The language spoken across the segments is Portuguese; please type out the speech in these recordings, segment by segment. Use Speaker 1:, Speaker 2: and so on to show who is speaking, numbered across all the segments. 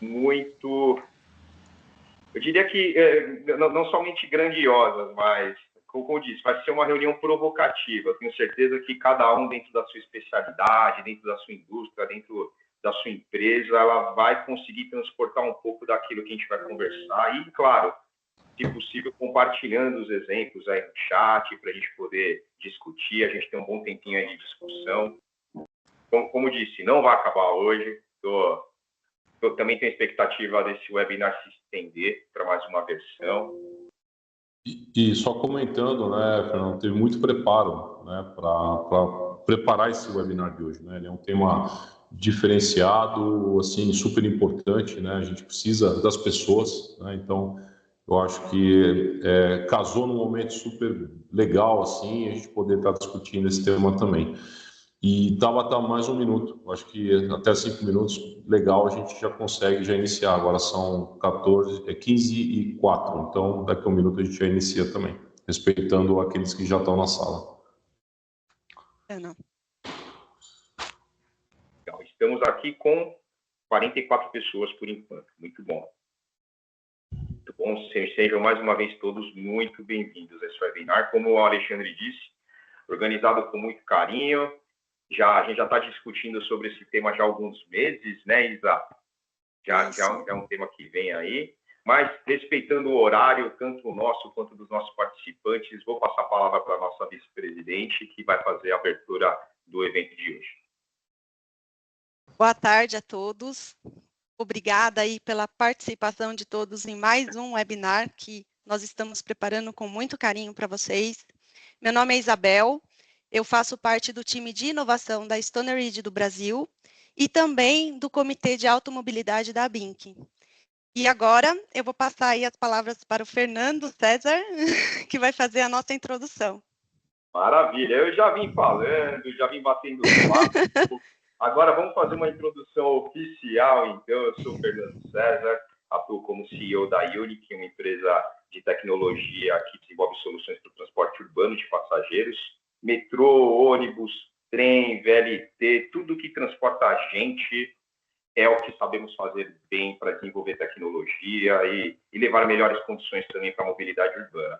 Speaker 1: muito, eu diria que não somente grandiosas, mas, como eu disse, vai ser uma reunião provocativa. Eu tenho certeza que cada um, dentro da sua especialidade, dentro da sua indústria, dentro da sua empresa, ela vai conseguir transportar um pouco daquilo que a gente vai conversar e, claro, se possível, compartilhando os exemplos aí no chat para a gente poder discutir. A gente tem um bom tempinho aí de discussão. Como disse, não vai acabar hoje. Eu também tenho expectativa desse webinar se estender para mais uma versão.
Speaker 2: E só comentando, né, Fernando, teve muito preparo, né, para preparar esse webinar de hoje, né? Ele é um tema diferenciado, assim, super importante, né? A gente precisa das pessoas, né? Então, eu acho que casou num momento super legal, assim, a gente poder estar discutindo esse tema também. E dava até mais um minuto, acho que até 5 minutos, legal, a gente já consegue já iniciar. Agora são 15h04, então daqui a um minuto a gente já inicia também, respeitando aqueles que já estão na sala.
Speaker 1: Não. Então, estamos aqui com 44 pessoas por enquanto, muito bom. Muito bom, sejam mais uma vez todos muito bem-vindos a esse webinar. Como o Alexandre disse, organizado com muito carinho. A gente já está discutindo sobre esse tema já há alguns meses, né, Isa? Já é um tema que vem aí, mas respeitando o horário, tanto o nosso quanto dos nossos participantes, vou passar a palavra para a nossa vice-presidente, que vai fazer a abertura do evento de hoje.
Speaker 3: Boa tarde a todos. Obrigada aí pela participação de todos em mais um webinar que nós estamos preparando com muito carinho para vocês. Meu nome é Isabel. Eu faço parte do time de inovação da Stoneridge do Brasil e também do Comitê de Automobilidade da ABINC. E agora eu vou passar aí as palavras para o Fernando César, que vai fazer a nossa introdução.
Speaker 1: Maravilha, eu já vim falando, já vim batendo papo. Agora vamos fazer uma introdução oficial, então. Eu sou o Fernando César, atuo como CEO da Unic, uma empresa de tecnologia que desenvolve soluções para o transporte urbano de passageiros. Metrô, ônibus, trem, VLT, tudo que transporta a gente é o que sabemos fazer bem para desenvolver tecnologia e levar melhores condições também para a mobilidade urbana.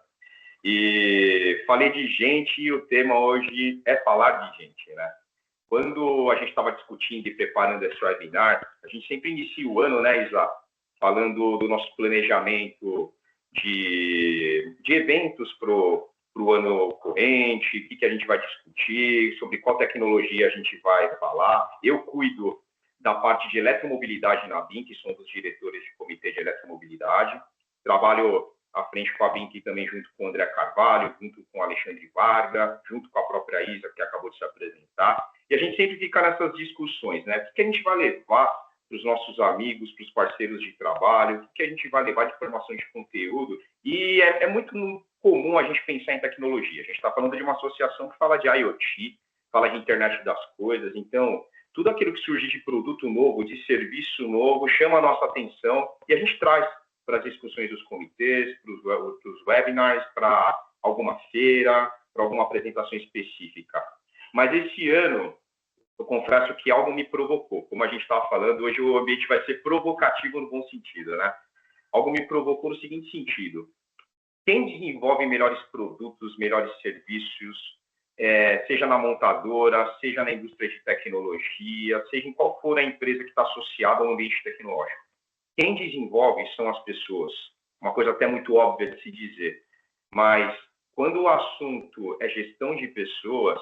Speaker 1: E falei de gente e o tema hoje é falar de gente, né? Quando a gente estava discutindo e preparando esse webinar, a gente sempre inicia o ano, né, Isa, falando do nosso planejamento de eventos para o ano corrente, o que a gente vai discutir, sobre qual tecnologia a gente vai falar. Eu cuido da parte de eletromobilidade na BIM, que sou um dos diretores de comitê de eletromobilidade. Trabalho à frente com a BIM também, junto com o André Carvalho, junto com o Alexandre Varga, junto com a própria Isa, que acabou de se apresentar. E a gente sempre fica nessas discussões, né? O que a gente vai levar para os nossos amigos, para os parceiros de trabalho, o que a gente vai levar de formação de conteúdo. E é muito comum a gente pensar em tecnologia. A gente está falando de uma associação que fala de IoT, fala de internet das coisas. Então, tudo aquilo que surge de produto novo, de serviço novo, chama a nossa atenção e a gente traz para as discussões dos comitês, para os webinars, para alguma feira, para alguma apresentação específica. Mas esse ano, eu confesso que algo me provocou. Como a gente estava falando, hoje o ambiente vai ser provocativo no bom sentido, né? Algo me provocou no seguinte sentido. Quem desenvolve melhores produtos, melhores serviços, seja na montadora, seja na indústria de tecnologia, seja em qual for a empresa que está associada ao ambiente tecnológico. Quem desenvolve são as pessoas. Uma coisa até muito óbvia de se dizer. Mas quando o assunto é gestão de pessoas,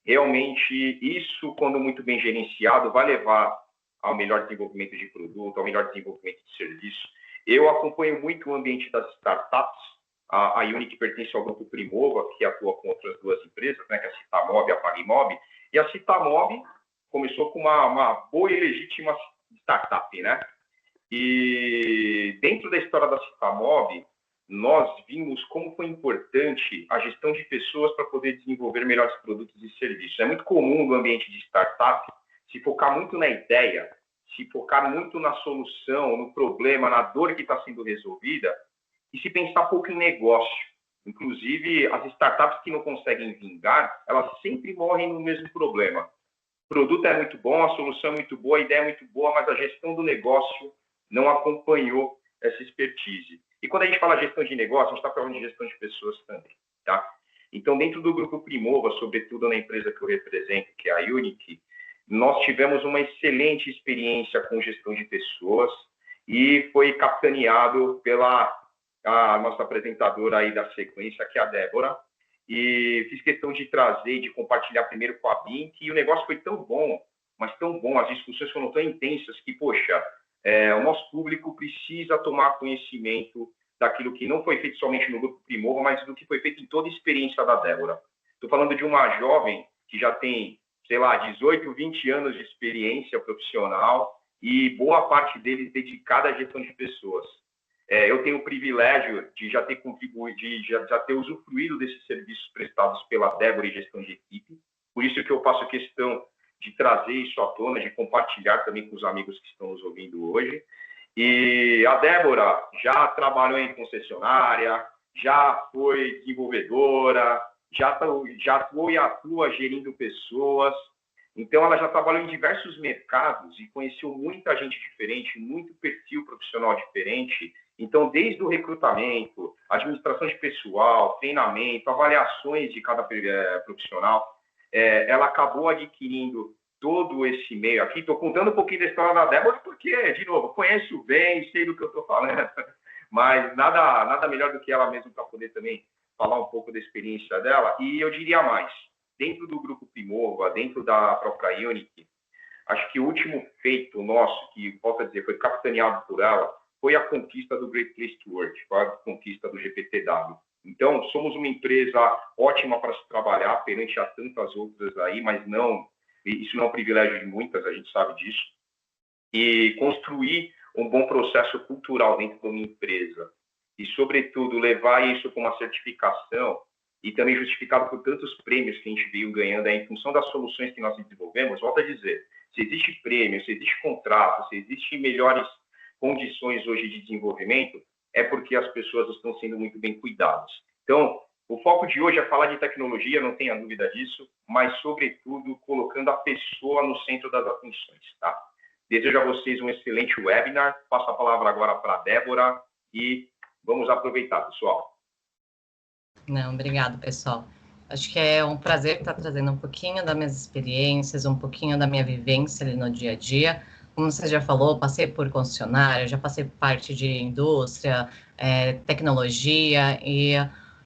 Speaker 1: realmente isso, quando muito bem gerenciado, vai levar ao melhor desenvolvimento de produto, ao melhor desenvolvimento de serviço. Eu acompanho muito o ambiente das startups. A Unic pertence ao grupo Primova, que atua com outras duas empresas, né, que é a Citamob e a Pagimob. E a Citamob começou com uma boa e legítima startup, né? E dentro da história da Citamob, nós vimos como foi importante a gestão de pessoas para poder desenvolver melhores produtos e serviços. É muito comum no ambiente de startup se focar muito na ideia, se focar muito na solução, no problema, na dor que está sendo resolvida e se pensar pouco em negócio. Inclusive, as startups que não conseguem vingar, elas sempre morrem no mesmo problema. O produto é muito bom, a solução é muito boa, a ideia é muito boa, mas a gestão do negócio não acompanhou essa expertise. E quando a gente fala gestão de negócio, a gente está falando de gestão de pessoas também, tá? Então, dentro do grupo Primova, sobretudo na empresa que eu represento, que é a Unique, nós tivemos uma excelente experiência com gestão de pessoas e foi capitaneado pela a nossa apresentadora aí da sequência, que é a Débora, e fiz questão de trazer e de compartilhar primeiro com a Bink, e o negócio foi tão bom, mas tão bom, as discussões foram tão intensas que, poxa, o nosso público precisa tomar conhecimento daquilo que não foi feito somente no Grupo Primova, mas do que foi feito em toda a experiência da Débora. Estou falando de uma jovem que já tem, sei lá, 18, 20 anos de experiência profissional e boa parte deles dedicada à gestão de pessoas. Eu tenho o privilégio de já ter contribuído, de já ter usufruído desses serviços prestados pela Débora em gestão de equipe, por isso que eu faço questão de trazer isso à tona, de compartilhar também com os amigos que estão nos ouvindo hoje. E a Débora já trabalhou em concessionária, já foi desenvolvedora, já atuou e atua gerindo pessoas. Então, ela já trabalhou em diversos mercados e conheceu muita gente diferente, muito perfil profissional diferente. Então, desde o recrutamento, administração de pessoal, treinamento, avaliações de cada profissional, ela acabou adquirindo todo esse meio aqui. Estou contando um pouquinho da história da Débora, porque, de novo, conheço bem, sei do que eu estou falando, mas nada melhor do que ela mesma para poder também falar um pouco da experiência dela. E eu diria mais, dentro do Grupo Primova, dentro da própria Unique, acho que o último feito nosso, que posso dizer, foi capitaneado por ela, foi a conquista do Great Place to Work, foi a conquista do GPTW. Então, somos uma empresa ótima para se trabalhar perante a tantas outras aí, mas isso não é um privilégio de muitas, a gente sabe disso. E construir um bom processo cultural dentro de uma empresa e, sobretudo, levar isso com uma certificação e também justificado por tantos prêmios que a gente veio ganhando em função das soluções que nós desenvolvemos. Volto a dizer, se existe prêmio, se existe contrato, se existem melhores condições hoje de desenvolvimento, é porque as pessoas estão sendo muito bem cuidadas. Então, o foco de hoje é falar de tecnologia, não tenha dúvida disso, mas, sobretudo, colocando a pessoa no centro das atenções, tá? Desejo a vocês um excelente webinar. Passo a palavra agora para a Débora e vamos aproveitar, pessoal.
Speaker 4: Não, obrigado, pessoal. Acho que é um prazer estar trazendo um pouquinho das minhas experiências, um pouquinho da minha vivência ali no dia a dia. Como você já falou, passei por concessionária, já passei por parte de indústria, tecnologia, e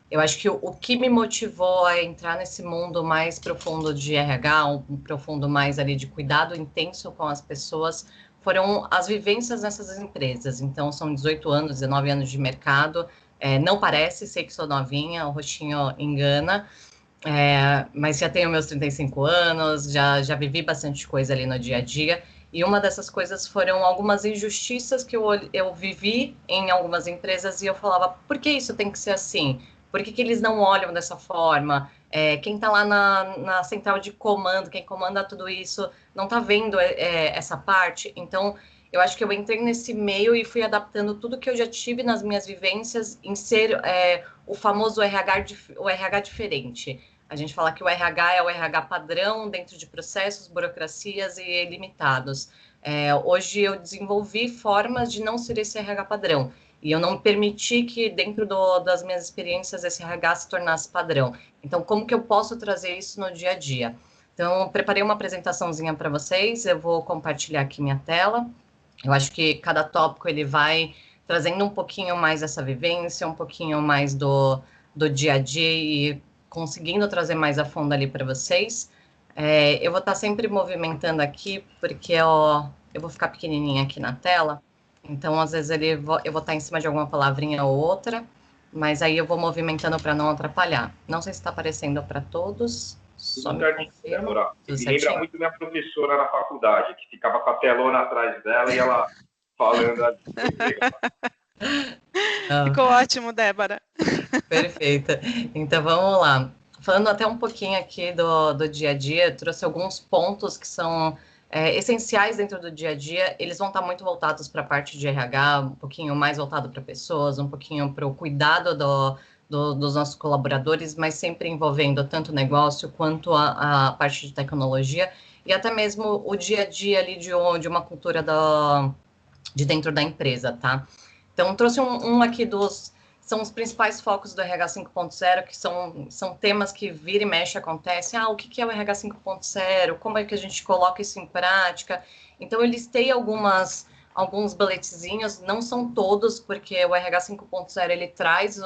Speaker 4: eu acho que o que me motivou a entrar nesse mundo mais profundo de RH, um profundo mais ali de cuidado intenso com as pessoas, foram as vivências nessas empresas. Então, são 18 anos, 19 anos de mercado. Não parece, sei que sou novinha, o rostinho engana, mas já tenho meus 35 anos, já vivi bastante coisa ali no dia a dia. E uma dessas coisas foram algumas injustiças que eu vivi em algumas empresas e eu falava, por que isso tem que ser assim? Por que eles não olham dessa forma? Quem está lá na central de comando, quem comanda tudo isso, não está vendo essa parte? Então, eu acho que eu entrei nesse meio e fui adaptando tudo que eu já tive nas minhas vivências em ser o famoso RH diferente. A gente fala que o RH é o RH padrão dentro de processos, burocracias e limitados. Hoje eu desenvolvi formas de não ser esse RH padrão. E eu não permiti que dentro das minhas experiências esse RH se tornasse padrão. Então, como que eu posso trazer isso no dia a dia? Então, preparei uma apresentaçãozinha para vocês. Eu vou compartilhar aqui minha tela. Eu acho que cada tópico ele vai trazendo um pouquinho mais essa vivência, um pouquinho mais do dia a dia e conseguindo trazer mais a fundo ali para vocês. Eu vou estar sempre movimentando aqui, porque eu vou ficar pequenininha aqui na tela, então às vezes eu vou estar em cima de alguma palavrinha ou outra, mas aí eu vou movimentando para não atrapalhar. Não sei se está aparecendo para todos. Só me confirma.
Speaker 1: Me lembra muito minha professora na faculdade, que ficava com a telona atrás dela e ela falando ali.
Speaker 3: Ficou ótimo, Débora.
Speaker 4: Perfeita. Então, vamos lá. Falando até um pouquinho aqui do dia a dia, eu trouxe alguns pontos que são essenciais dentro do dia a dia. Eles vão estar muito voltados para a parte de RH, um pouquinho mais voltado para pessoas, um pouquinho para o cuidado dos nossos colaboradores, mas sempre envolvendo tanto o negócio quanto a parte de tecnologia e até mesmo o dia a dia ali de uma cultura de dentro da empresa, tá? Então, trouxe um aqui são os principais focos do RH 5.0, que são temas que vira e mexe acontecem. O que é o RH 5.0? Como é que a gente coloca isso em prática? Então, eu listei alguns bulletzinhos, não são todos, porque o RH 5.0, ele traz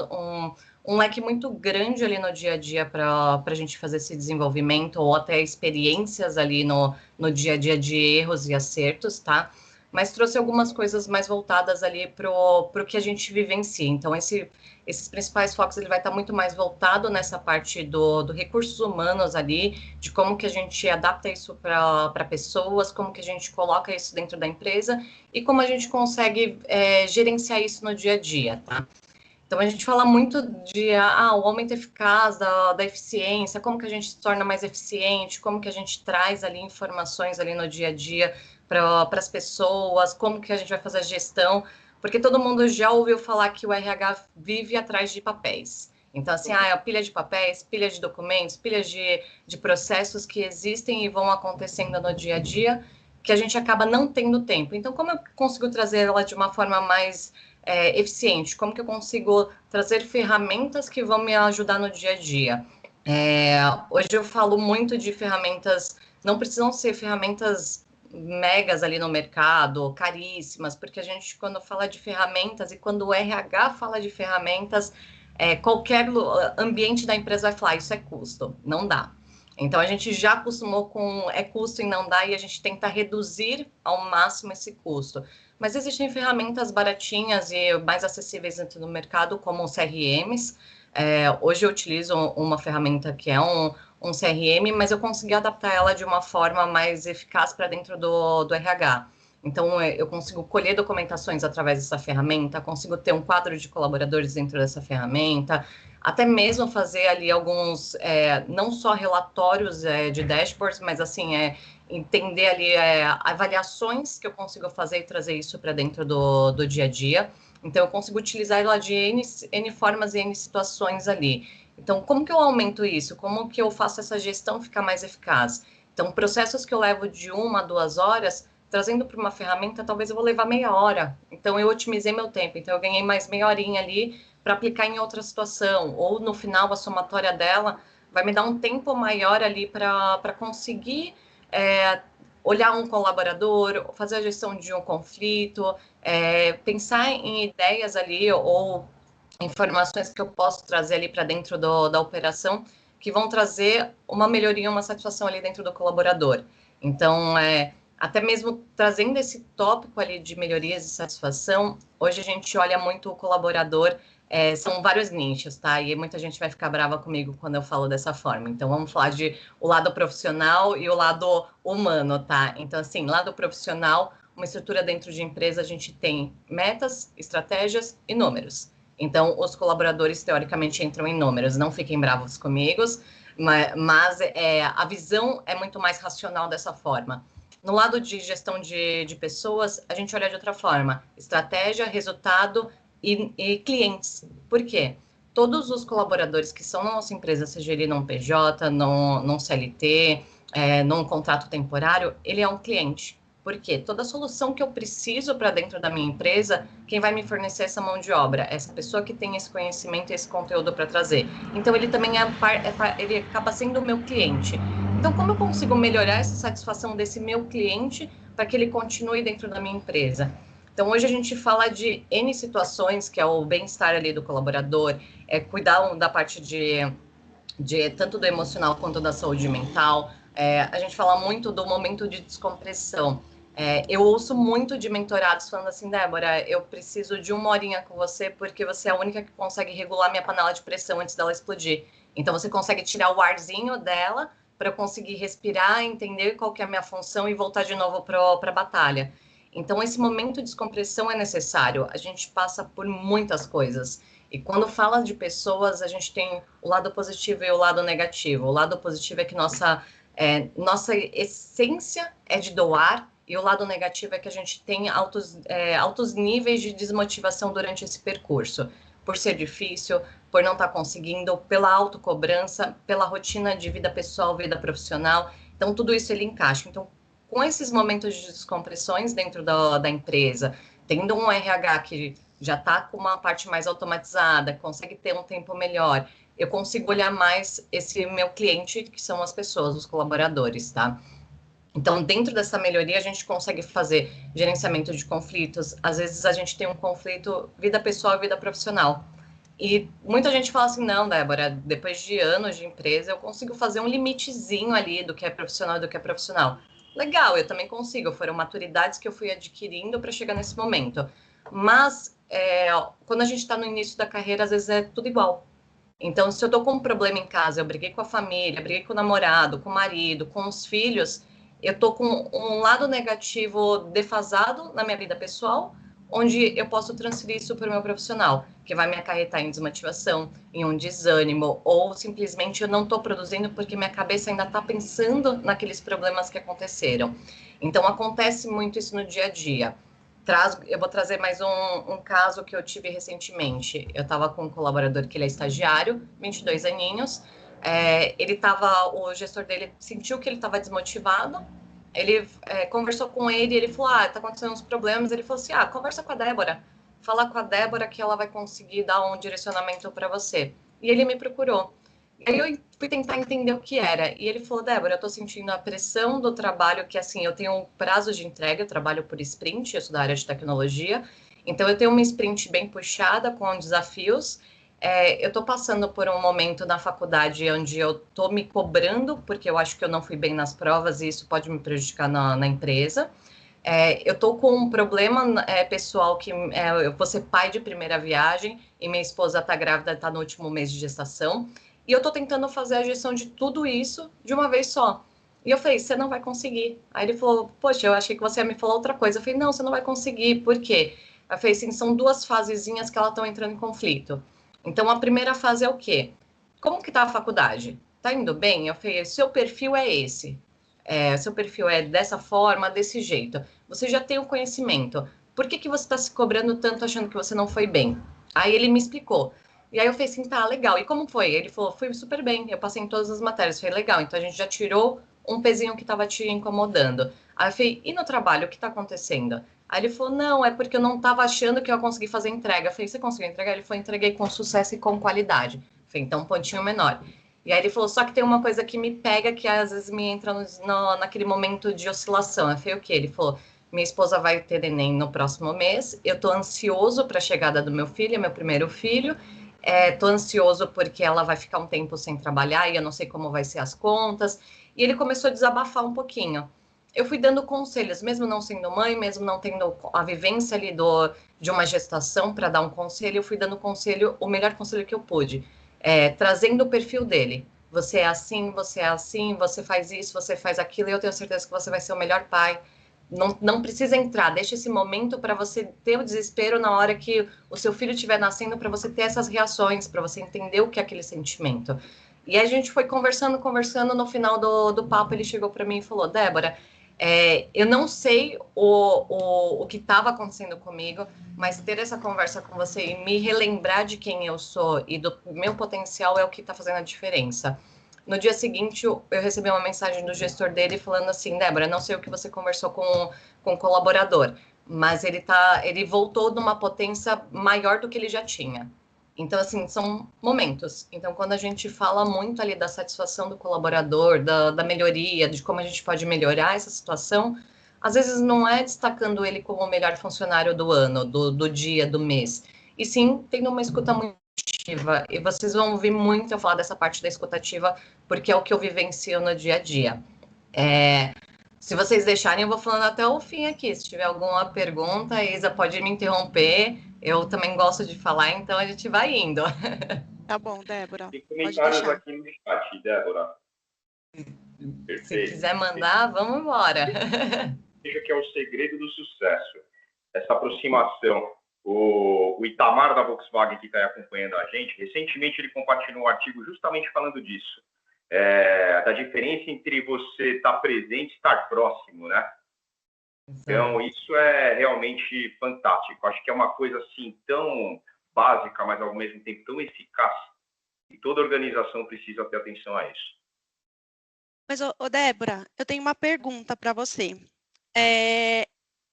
Speaker 4: um leque muito grande ali no dia a dia para a gente fazer esse desenvolvimento, ou até experiências ali no dia a dia de erros e acertos, tá? Mas trouxe algumas coisas mais voltadas ali para o que a gente vivencia. Então, esses principais focos, ele vai estar muito mais voltado nessa parte do recursos humanos ali, de como que a gente adapta isso para pessoas, como que a gente coloca isso dentro da empresa e como a gente consegue gerenciar isso no dia a dia, tá? Então, a gente fala muito de o aumento eficaz da eficiência, como que a gente se torna mais eficiente, como que a gente traz ali informações ali no dia a dia para as pessoas, como que a gente vai fazer a gestão, porque todo mundo já ouviu falar que o RH vive atrás de papéis. Então, assim, a pilha de papéis, pilha de documentos, pilha de processos que existem e vão acontecendo no dia a dia, que a gente acaba não tendo tempo. Então, como eu consigo trazer ela de uma forma mais eficiente? Como que eu consigo trazer ferramentas que vão me ajudar no dia a dia? Hoje eu falo muito de ferramentas, não precisam ser ferramentas megas ali no mercado, caríssimas, porque a gente, quando fala de ferramentas e quando o RH fala de ferramentas, qualquer ambiente da empresa vai falar, isso é custo, não dá. Então, a gente já acostumou com custo e não dá, e a gente tenta reduzir ao máximo esse custo. Mas existem ferramentas baratinhas e mais acessíveis dentro do mercado, como CRMs. Hoje eu utilizo uma ferramenta que é um CRM, mas eu consegui adaptar ela de uma forma mais eficaz para dentro do RH. Então, eu consigo colher documentações através dessa ferramenta, consigo ter um quadro de colaboradores dentro dessa ferramenta, até mesmo fazer ali alguns, não só relatórios de dashboards, mas assim, entender ali avaliações que eu consigo fazer e trazer isso para dentro do dia a dia. Então, eu consigo utilizar ela de N formas e N situações ali. Então, como que eu aumento isso? Como que eu faço essa gestão ficar mais eficaz? Então, processos que eu levo de 1 a 2 horas, trazendo para uma ferramenta, talvez eu vou levar meia hora. Então, eu otimizei meu tempo. Então, eu ganhei mais meia horinha ali para aplicar em outra situação. Ou, no final, a somatória dela vai me dar um tempo maior ali para conseguir olhar um colaborador, fazer a gestão de um conflito, pensar em ideias ali ou informações que eu posso trazer ali para dentro da operação que vão trazer uma melhoria, uma satisfação ali dentro do colaborador. Então, até mesmo trazendo esse tópico ali de melhorias e satisfação, hoje a gente olha muito o colaborador, são vários nichos, tá? E muita gente vai ficar brava comigo quando eu falo dessa forma. Então, vamos falar de o lado profissional e o lado humano, tá? Então, assim, lado profissional, uma estrutura dentro de empresa, a gente tem metas, estratégias e números. Então, os colaboradores, teoricamente, entram em números. Não fiquem bravos comigo, mas a visão é muito mais racional dessa forma. No lado de gestão de pessoas, a gente olha de outra forma. Estratégia, resultado e clientes. Por quê? Todos os colaboradores que são na nossa empresa, seja ele num PJ, num CLT, num contrato temporário, ele é um cliente. Por quê? Toda solução que eu preciso para dentro da minha empresa, quem vai me fornecer essa mão de obra? Essa pessoa que tem esse conhecimento e esse conteúdo para trazer. Então, ele também ele acaba sendo o meu cliente. Então, como eu consigo melhorar essa satisfação desse meu cliente para que ele continue dentro da minha empresa? Então, hoje a gente fala de N situações, que é o bem-estar ali do colaborador, cuidar da parte de tanto do emocional quanto da saúde mental. A gente fala muito do momento de descompressão. Eu ouço muito de mentorados falando assim, Débora, eu preciso de 1 horinha com você porque você é a única que consegue regular minha panela de pressão antes dela explodir. Então, você consegue tirar o arzinho dela para eu conseguir respirar, entender qual que é a minha função e voltar de novo para a batalha. Então, esse momento de descompressão é necessário. A gente passa por muitas coisas. E quando fala de pessoas, a gente tem o lado positivo e o lado negativo. O lado positivo é que nossa essência é de doar, e o lado negativo é que a gente tem altos níveis de desmotivação durante esse percurso. Por ser difícil, por não estar conseguindo, pela autocobrança, pela rotina de vida pessoal, vida profissional. Então, tudo isso ele encaixa. Então, com esses momentos de descompressões dentro da empresa, Tendo um RH que já está com uma parte mais automatizada, consegue ter um tempo melhor, eu consigo olhar mais esse meu cliente, que são as pessoas, os colaboradores, tá? Então, dentro dessa melhoria, a gente consegue fazer gerenciamento de conflitos. Às vezes, a gente tem um conflito vida pessoal e vida profissional. E muita gente fala assim, não, Débora, depois de anos de empresa, eu consigo fazer um limitezinho ali do que é profissional e do que é profissional. Legal, eu também consigo. Foram maturidades que eu fui adquirindo para chegar nesse momento. Mas, quando a gente está no início da carreira, às vezes é tudo igual. Então, se eu tô com um problema em casa, eu briguei com a família, briguei com o namorado, com o marido, com os filhos, eu tô com um lado negativo defasado na minha vida pessoal, onde eu posso transferir isso para o meu profissional, que vai me acarretar em desmotivação, em um desânimo, ou simplesmente eu não estou produzindo porque minha cabeça ainda está pensando naqueles problemas que aconteceram. Então, acontece muito isso no dia a dia. Eu vou trazer mais um caso que eu tive recentemente. Eu estava com um colaborador que ele é estagiário, 22 aninhos. O gestor dele sentiu que ele estava desmotivado. Ele conversou com ele e ele falou, tá acontecendo uns problemas. Ele falou assim, conversa com a Débora. Fala com a Débora que ela vai conseguir dar um direcionamento para você. E ele me procurou. E aí eu fui tentar entender o que era. E ele falou, Débora, eu tô sentindo a pressão do trabalho, que assim, eu tenho um prazo de entrega, eu trabalho por sprint, eu sou da área de tecnologia, então eu tenho uma sprint bem puxada, com desafios. Eu tô passando por um momento na faculdade onde eu tô me cobrando, porque eu acho que eu não fui bem nas provas e isso pode me prejudicar na empresa. Eu tô com um problema pessoal que eu vou ser pai de primeira viagem e minha esposa tá grávida, tá no último mês de gestação. E eu tô tentando fazer a gestão de tudo isso de uma vez só. E eu falei, você não vai conseguir. Aí ele falou, poxa, eu achei que você ia me falar outra coisa. Eu falei, não, você não vai conseguir. Por quê? Eu falei assim, são duas fasezinhas que elas estão entrando em conflito. Então, a primeira fase é o quê? Como que tá a faculdade? Tá indo bem? Eu falei, seu perfil é esse. Seu perfil é dessa forma, desse jeito. Você já tem o conhecimento. Por que você está se cobrando tanto achando que você não foi bem? Aí ele me explicou. E aí eu falei assim, tá, legal. E como foi? Ele falou, fui super bem, eu passei em todas as matérias. Foi legal, então a gente já tirou um pezinho que estava te incomodando. Aí eu falei, e no trabalho, o que está acontecendo? Aí ele falou, não, é porque eu não estava achando que eu ia conseguir fazer entrega. Eu falei, você conseguiu entregar? Ele falou, entreguei com sucesso e com qualidade. Eu falei, então um pontinho menor. E aí ele falou, só que tem uma coisa que me pega, que às vezes me entra naquele momento de oscilação. Eu falei, o quê? Ele falou, minha esposa vai ter neném no próximo mês, eu tô ansioso para a chegada do meu filho, é meu primeiro filho, tô ansioso porque ela vai ficar um tempo sem trabalhar e eu não sei como vai ser as contas. E ele começou a desabafar um pouquinho. Eu fui dando conselhos, mesmo não sendo mãe, mesmo não tendo a vivência ali de uma gestação para dar um conselho, eu fui dando conselho, o melhor conselho que eu pude, trazendo o perfil dele. Você é assim, você faz isso, você faz aquilo, e eu tenho certeza que você vai ser o melhor pai. Não precisa entrar, deixa esse momento para você ter o desespero na hora que o seu filho estiver nascendo, para você ter essas reações, para você entender o que é aquele sentimento. E a gente foi conversando, no final do papo ele chegou para mim e falou, Débora, eu não sei o que estava acontecendo comigo, mas ter essa conversa com você e me relembrar de quem eu sou e do meu potencial é o que está fazendo a diferença. No dia seguinte, eu recebi uma mensagem do gestor dele falando assim, Débora, não sei o que você conversou com o colaborador, mas ele voltou numa potência maior do que ele já tinha. Então, assim, são momentos. Então, quando a gente fala muito ali da satisfação do colaborador, da melhoria, de como a gente pode melhorar essa situação, às vezes não é destacando ele como o melhor funcionário do ano, do dia, do mês, e sim tendo uma escuta muito ativa. E vocês vão ouvir muito eu falar dessa parte da escutativa, porque é o que eu vivencio no dia a dia. Se vocês deixarem, eu vou falando até o fim aqui. Se tiver alguma pergunta, a Isa pode me interromper. Eu também gosto de falar, então a gente vai indo.
Speaker 3: Tá bom, Débora.
Speaker 1: Tem
Speaker 3: Pode
Speaker 1: comentários
Speaker 3: deixar.
Speaker 1: aqui no chat, Débora. Perfeito.
Speaker 4: Se quiser mandar, vamos embora.
Speaker 1: Veja que é o segredo do sucesso. Essa aproximação. O Itamar da Volkswagen, que está acompanhando a gente, recentemente ele compartilhou um artigo justamente falando disso. Da diferença entre você estar presente e estar próximo, né? Então, isso é realmente fantástico. Acho que é uma coisa assim tão básica, mas ao mesmo tempo tão eficaz, e toda organização precisa ter atenção a isso.
Speaker 3: Mas, ô Débora, eu tenho uma pergunta para você.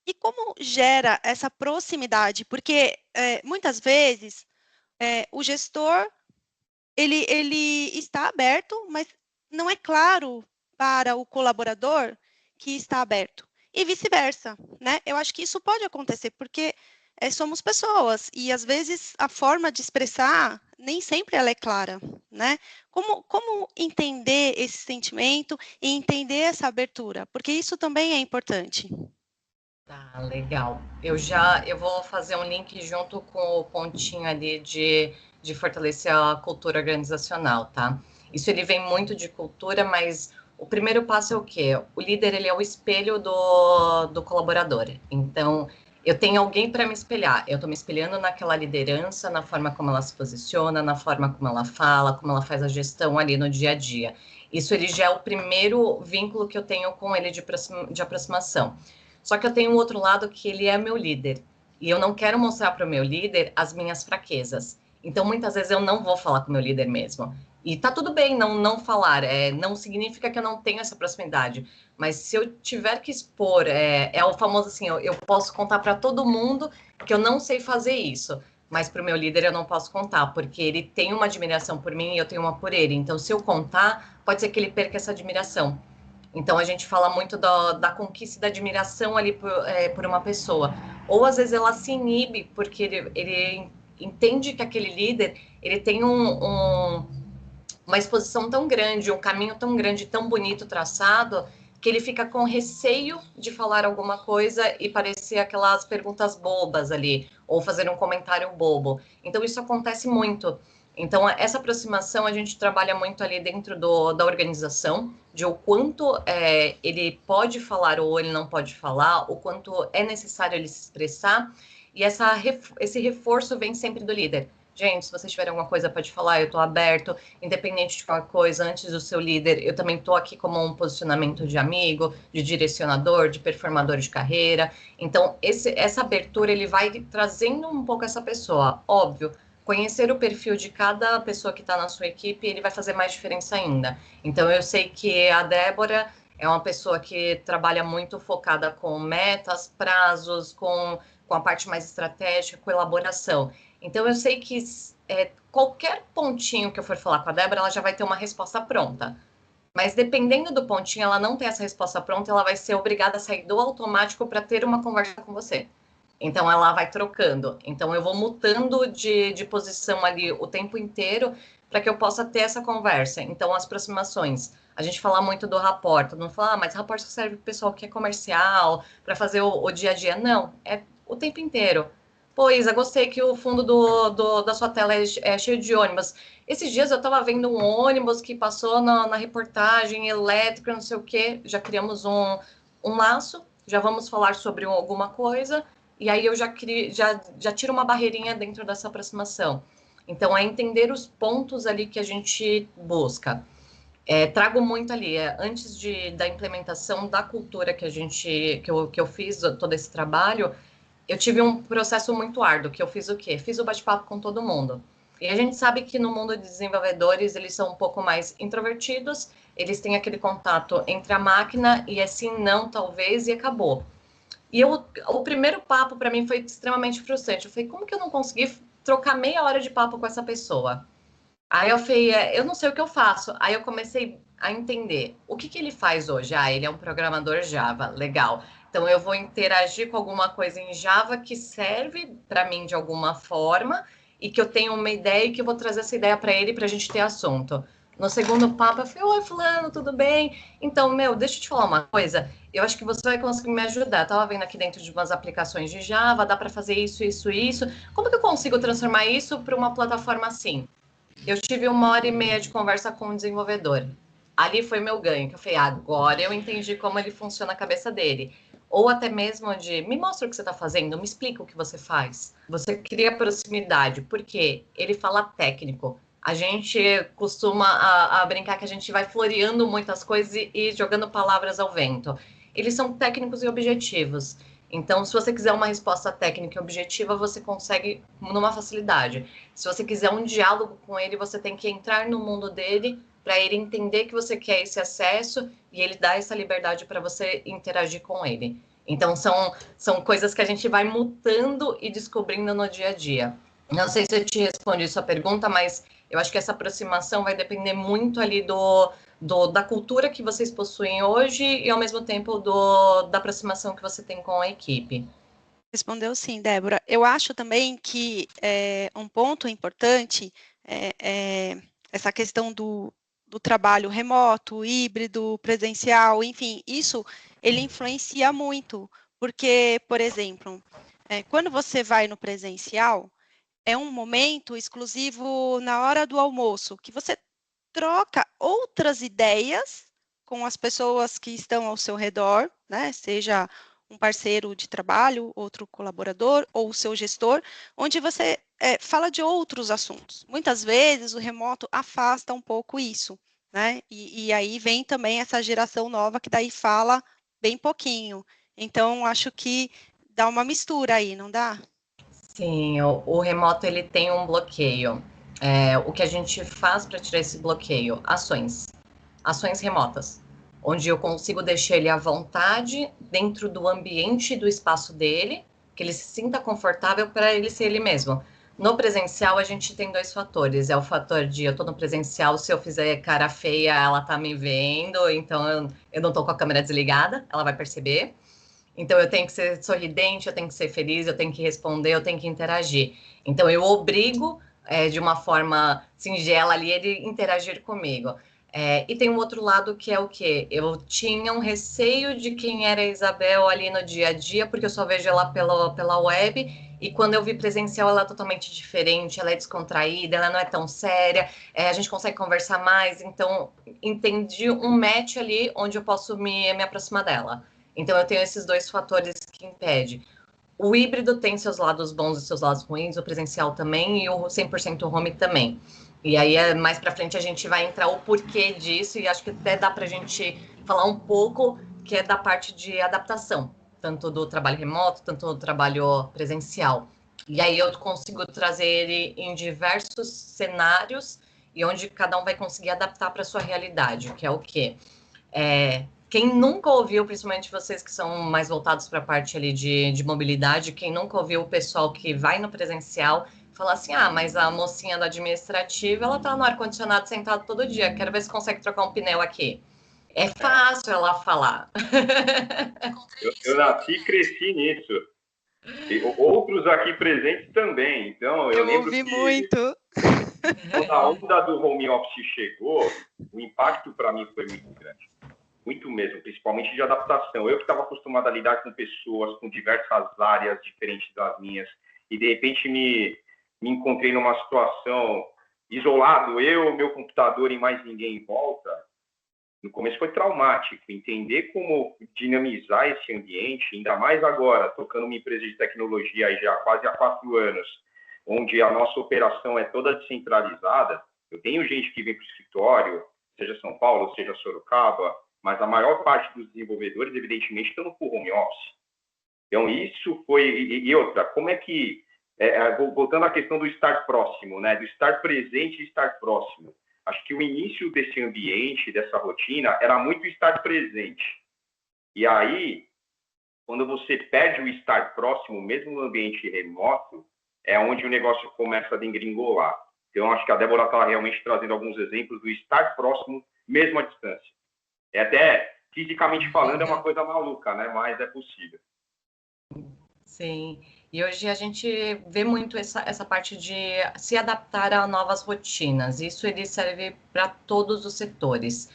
Speaker 3: E como gera essa proximidade? Porque muitas vezes o gestor ele está aberto, mas não é claro para o colaborador que está aberto. E vice-versa, né? Eu acho que isso pode acontecer, porque somos pessoas, e às vezes a forma de expressar nem sempre ela é clara, né? Como entender esse sentimento e entender essa abertura? Porque isso também é importante.
Speaker 4: Tá, legal. Eu vou fazer um link junto com o pontinho ali de fortalecer a cultura organizacional, tá? Isso ele vem muito de cultura, mas o primeiro passo é o quê? O líder, ele é o espelho do colaborador. Então, eu tenho alguém para me espelhar. Eu estou me espelhando naquela liderança, na forma como ela se posiciona, na forma como ela fala, como ela faz a gestão ali no dia a dia. Isso ele já é o primeiro vínculo que eu tenho com ele de aproximação. Só que eu tenho um outro lado que ele é meu líder. E eu não quero mostrar para o meu líder as minhas fraquezas. Então, muitas vezes eu não vou falar com o meu líder mesmo. E tá tudo bem não falar, não significa que eu não tenho essa proximidade. Mas se eu tiver que expor, é o famoso assim, eu posso contar para todo mundo que eu não sei fazer isso. Mas para o meu líder eu não posso contar, porque ele tem uma admiração por mim e eu tenho uma por ele. Então, se eu contar, pode ser que ele perca essa admiração. Então, a gente fala muito da conquista e da admiração ali por uma pessoa. Ou, às vezes, ela se inibe porque ele entende que aquele líder ele tem uma exposição tão grande, um caminho tão grande, tão bonito traçado, que ele fica com receio de falar alguma coisa e parecer aquelas perguntas bobas ali, ou fazer um comentário bobo. Então, isso acontece muito. Então, essa aproximação a gente trabalha muito ali dentro da organização, de o quanto ele pode falar ou ele não pode falar, o quanto é necessário ele se expressar, e esse reforço vem sempre do líder. Gente, se vocês tiverem alguma coisa para te falar, eu estou aberto, independente de qualquer coisa, antes do seu líder, eu também estou aqui como um posicionamento de amigo, de direcionador, de performador de carreira. Então, essa abertura, ele vai trazendo um pouco essa pessoa. Óbvio, conhecer o perfil de cada pessoa que está na sua equipe, ele vai fazer mais diferença ainda. Então, eu sei que a Débora é uma pessoa que trabalha muito focada com metas, prazos, com a parte mais estratégica, com elaboração. Então, eu sei que qualquer pontinho que eu for falar com a Débora, ela já vai ter uma resposta pronta. Mas dependendo do pontinho, ela não ter essa resposta pronta, ela vai ser obrigada a sair do automático para ter uma conversa com você. Então, ela vai trocando. Então, eu vou mutando de posição ali o tempo inteiro para que eu possa ter essa conversa. Então, as aproximações. A gente fala muito do rapport. Todo mundo fala, mas rapport serve para o pessoal que é comercial, para fazer o dia a dia. Não, é o tempo inteiro. Pô, Isa, gostei que o fundo da sua tela é cheio de ônibus. Esses dias eu estava vendo um ônibus que passou na reportagem elétrica, não sei o quê. Já criamos um laço, já vamos falar sobre alguma coisa, e aí eu já tiro uma barreirinha dentro dessa aproximação. Então, é entender os pontos ali que a gente busca. Trago muito ali, antes da implementação da cultura que eu fiz todo esse trabalho, eu tive um processo muito árduo, que eu fiz o quê? Fiz o bate-papo com todo mundo. E a gente sabe que no mundo de desenvolvedores, eles são um pouco mais introvertidos, eles têm aquele contato entre a máquina e assim, não, talvez, e acabou. E o primeiro papo para mim foi extremamente frustrante. Eu falei, como que eu não consegui trocar meia hora de papo com essa pessoa? Aí eu falei, eu não sei o que eu faço. Aí eu comecei a entender. O que ele faz hoje? Ele é um programador Java, legal. Então eu vou interagir com alguma coisa em Java que serve para mim de alguma forma e que eu tenho uma ideia e que eu vou trazer essa ideia para ele para a gente ter assunto. No segundo papo, eu falei, oi, fulano, tudo bem? Então, deixa eu te falar uma coisa. Eu acho que você vai conseguir me ajudar. Eu tava vendo aqui dentro de umas aplicações de Java, dá para fazer isso, isso, isso. Como que eu consigo transformar isso para uma plataforma assim? Eu tive 1h30 de conversa com o desenvolvedor. Ali foi meu ganho, que eu falei, agora eu entendi como ele funciona a cabeça dele. Ou até mesmo de, me mostra o que você está fazendo, me explica o que você faz. Você cria proximidade, porque ele fala técnico. A gente costuma a brincar que a gente vai floreando muitas coisas e jogando palavras ao vento. Eles são técnicos e objetivos. Então, se você quiser uma resposta técnica e objetiva, você consegue numa facilidade. Se você quiser um diálogo com ele, você tem que entrar no mundo dele para ele entender que você quer esse acesso e ele dá essa liberdade para você interagir com ele. Então, são coisas que a gente vai mutando e descobrindo no dia a dia. Não sei se eu te respondi sua pergunta, mas eu acho que essa aproximação vai depender muito ali da cultura que vocês possuem hoje e, ao mesmo tempo, da aproximação que você tem com a equipe.
Speaker 3: Respondeu sim, Débora. Eu acho também que um ponto importante é essa questão do trabalho remoto, híbrido, presencial, enfim, isso ele influencia muito, porque, por exemplo, quando você vai no presencial, é um momento exclusivo na hora do almoço, que você troca outras ideias com as pessoas que estão ao seu redor, né? Seja um parceiro de trabalho, outro colaborador ou o seu gestor, onde você fala de outros assuntos. Muitas vezes o remoto afasta um pouco isso, né? E aí vem também essa geração nova que daí fala bem pouquinho. Então, acho que dá uma mistura aí, não dá?
Speaker 4: Sim, o remoto ele tem um bloqueio. O que a gente faz para tirar esse bloqueio? Ações remotas, onde eu consigo deixar ele à vontade dentro do ambiente do espaço dele, que ele se sinta confortável para ele ser ele mesmo. No presencial, a gente tem 2 fatores. É o fator de eu tô no presencial, se eu fizer cara feia, ela tá me vendo, então eu não tô com a câmera desligada, ela vai perceber. Então, eu tenho que ser sorridente, eu tenho que ser feliz, eu tenho que responder, eu tenho que interagir. Então, eu obrigo, de uma forma singela ali, ele interagir comigo. E tem um outro lado que é o quê? Eu tinha um receio de quem era a Isabel ali no dia a dia, porque eu só vejo ela pela web, e quando eu vi presencial, ela é totalmente diferente, ela é descontraída, ela não é tão séria, a gente consegue conversar mais, então entendi um match ali onde eu posso me aproximar dela. Então, eu tenho esses 2 fatores que impedem. O híbrido tem seus lados bons e seus lados ruins, o presencial também e o 100% home também. E aí, mais para frente, a gente vai entrar o porquê disso e acho que até dá para a gente falar um pouco que é da parte de adaptação, tanto do trabalho remoto, tanto do trabalho presencial. E aí eu consigo trazer ele em diversos cenários e onde cada um vai conseguir adaptar para a sua realidade, que é o quê? Quem nunca ouviu, principalmente vocês que são mais voltados para a parte ali de mobilidade, quem nunca ouviu o pessoal que vai no presencial falar assim, mas a mocinha do administrativo, ela tá no ar-condicionado sentado todo dia, quero ver se consegue trocar um pneu aqui. É fácil ela falar.
Speaker 1: Eu nasci e cresci nisso. E outros aqui presentes também. Então, eu lembro
Speaker 3: ouvi
Speaker 1: que
Speaker 3: muito.
Speaker 1: quando a onda do home office chegou, o impacto para mim foi muito grande. Muito mesmo, principalmente de adaptação. Eu que estava acostumado a lidar com pessoas com diversas áreas diferentes das minhas, e de repente me encontrei numa situação isolado, eu, meu computador e mais ninguém em volta. No começo foi traumático, entender como dinamizar esse ambiente, ainda mais agora, tocando uma empresa de tecnologia aí já quase há 4 anos, onde a nossa operação é toda descentralizada. Eu tenho gente que vem para o escritório, seja São Paulo, seja Sorocaba, mas a maior parte dos desenvolvedores, evidentemente, estão no home office. Então, isso foi... E outra, como é que... voltando à questão do estar próximo, né? Do estar presente e estar próximo. Acho que o início desse ambiente, dessa rotina, era muito estar presente. E aí, quando você perde o estar próximo, mesmo no ambiente remoto, é onde o negócio começa a degringolar. Então, acho que a Débora está realmente trazendo alguns exemplos do estar próximo, mesmo à distância. Até fisicamente falando, é uma coisa maluca, né? Mas é possível.
Speaker 4: Sim, e hoje a gente vê muito essa parte de se adaptar a novas rotinas. Isso ele serve para todos os setores.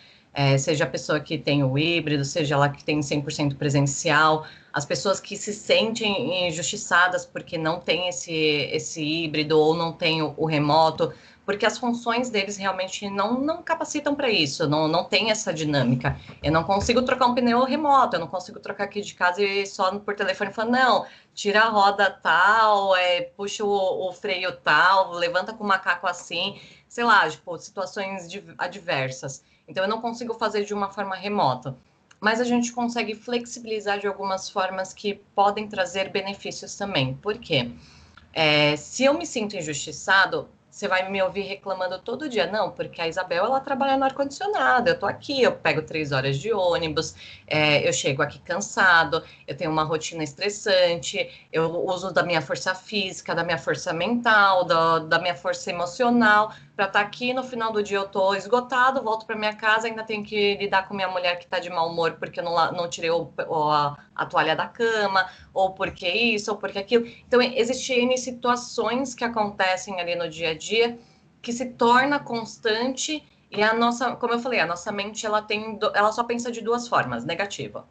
Speaker 4: Seja a pessoa que tem o híbrido, seja ela que tem 100% presencial, as pessoas que se sentem injustiçadas porque não tem esse híbrido ou não tem o remoto, porque as funções deles realmente não capacitam para isso, não tem essa dinâmica. Eu não consigo trocar um pneu remoto, eu não consigo trocar aqui de casa e só por telefone falando, não, tira a roda tal, puxa o freio tal, levanta com o macaco assim, sei lá, tipo, situações adversas. Então, eu não consigo fazer de uma forma remota. Mas a gente consegue flexibilizar de algumas formas que podem trazer benefícios também. Por quê? Se eu me sinto injustiçado, você vai me ouvir reclamando todo dia. Não, porque a Isabel, ela trabalha no ar-condicionado, eu tô aqui, eu pego 3 horas de ônibus, eu chego aqui cansado, eu tenho uma rotina estressante, eu uso da minha força física, da minha força mental, da minha força emocional, para estar aqui, no final do dia eu tô esgotado, volto para minha casa, ainda tenho que lidar com minha mulher que tá de mau humor porque eu não tirei a toalha da cama, ou porque isso, ou porque aquilo. Então, existem N situações que acontecem ali no dia a dia que se torna constante e a nossa, como eu falei, a nossa mente, ela só pensa de 2 formas, negativa.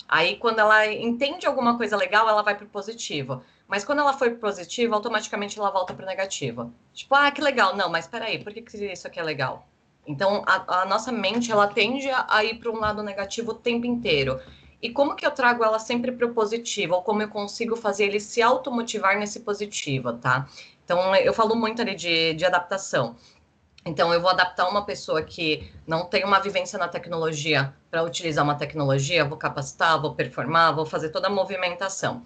Speaker 4: Aí, quando ela entende alguma coisa legal, ela vai para o positivo. Mas quando ela foi pro positivo, automaticamente ela volta pro negativo. Tipo, ah, que legal. Não, mas peraí, por que isso aqui é legal? Então, a nossa mente, ela tende a ir para um lado negativo o tempo inteiro. E como que eu trago ela sempre para o positivo? Ou como eu consigo fazer ele se automotivar nesse positivo, tá? Então, eu falo muito ali de adaptação. Então, eu vou adaptar uma pessoa que não tem uma vivência na tecnologia para utilizar uma tecnologia, vou capacitar, vou performar, vou fazer toda a movimentação.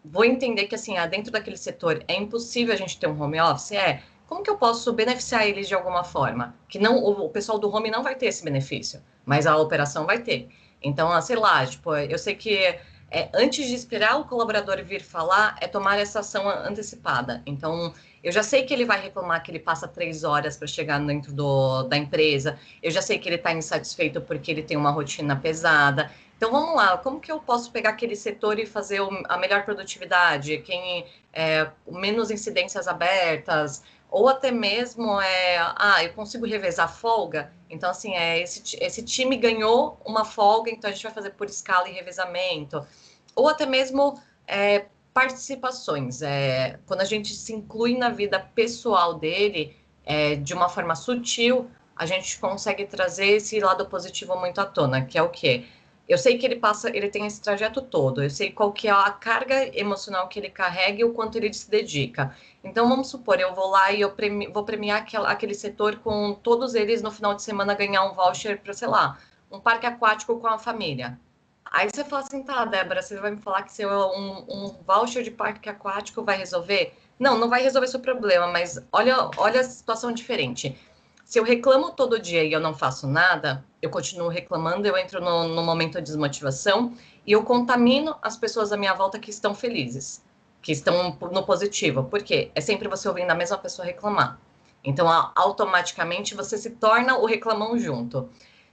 Speaker 4: Vou entender que, assim, dentro daquele setor é impossível a gente ter um home office? Como que eu posso beneficiar eles de alguma forma? Que não, o pessoal do home não vai ter esse benefício, mas a operação vai ter. Então, sei lá, tipo, eu sei que antes de esperar o colaborador vir falar, é tomar essa ação antecipada. Então, eu já sei que ele vai reclamar que ele passa 3 horas para chegar dentro da empresa. Eu já sei que ele está insatisfeito porque ele tem uma rotina pesada. Então, vamos lá. Como que eu posso pegar aquele setor e fazer a melhor produtividade? Menos incidências abertas, ou até mesmo, eu consigo revezar folga? Então, assim, esse time ganhou uma folga, então a gente vai fazer por escala e revezamento. Ou até mesmo participações. Quando a gente se inclui na vida pessoal dele, de uma forma sutil, a gente consegue trazer esse lado positivo muito à tona, que é o quê? Eu sei que ele tem esse trajeto todo, eu sei qual que é a carga emocional que ele carrega e o quanto ele se dedica. Então, vamos supor, eu vou lá e vou premiar aquele setor com todos eles no final de semana ganhar um voucher para, sei lá, um parque aquático com a família. Aí você fala assim, tá, Débora, você vai me falar que um voucher de parque aquático vai resolver? Não, não vai resolver seu problema, mas olha a situação diferente. Se eu reclamo todo dia e eu não faço nada, eu continuo reclamando, eu entro no momento de desmotivação e eu contamino as pessoas à minha volta que estão felizes, que estão no positivo. Por quê? É sempre você ouvindo a mesma pessoa reclamar. Então, automaticamente, você se torna o reclamão junto.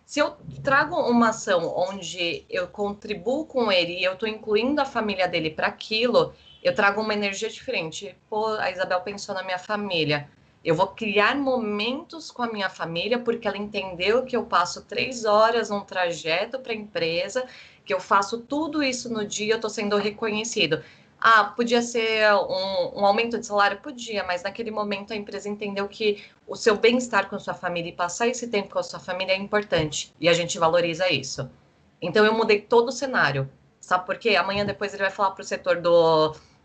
Speaker 4: Se eu trago uma ação onde eu contribuo com ele e eu estou incluindo a família dele para aquilo, eu trago uma energia diferente. Pô, a Isabel pensou na minha família. Eu vou criar momentos com a minha família, porque ela entendeu que eu passo 3 horas num trajeto para a empresa, que eu faço tudo isso no dia, eu estou sendo reconhecido. Ah, podia ser um aumento de salário? Podia, mas naquele momento a empresa entendeu que o seu bem-estar com a sua família e passar esse tempo com a sua família é importante, e a gente valoriza isso. Então eu mudei todo o cenário. Sabe por quê? Amanhã depois ele vai falar para o setor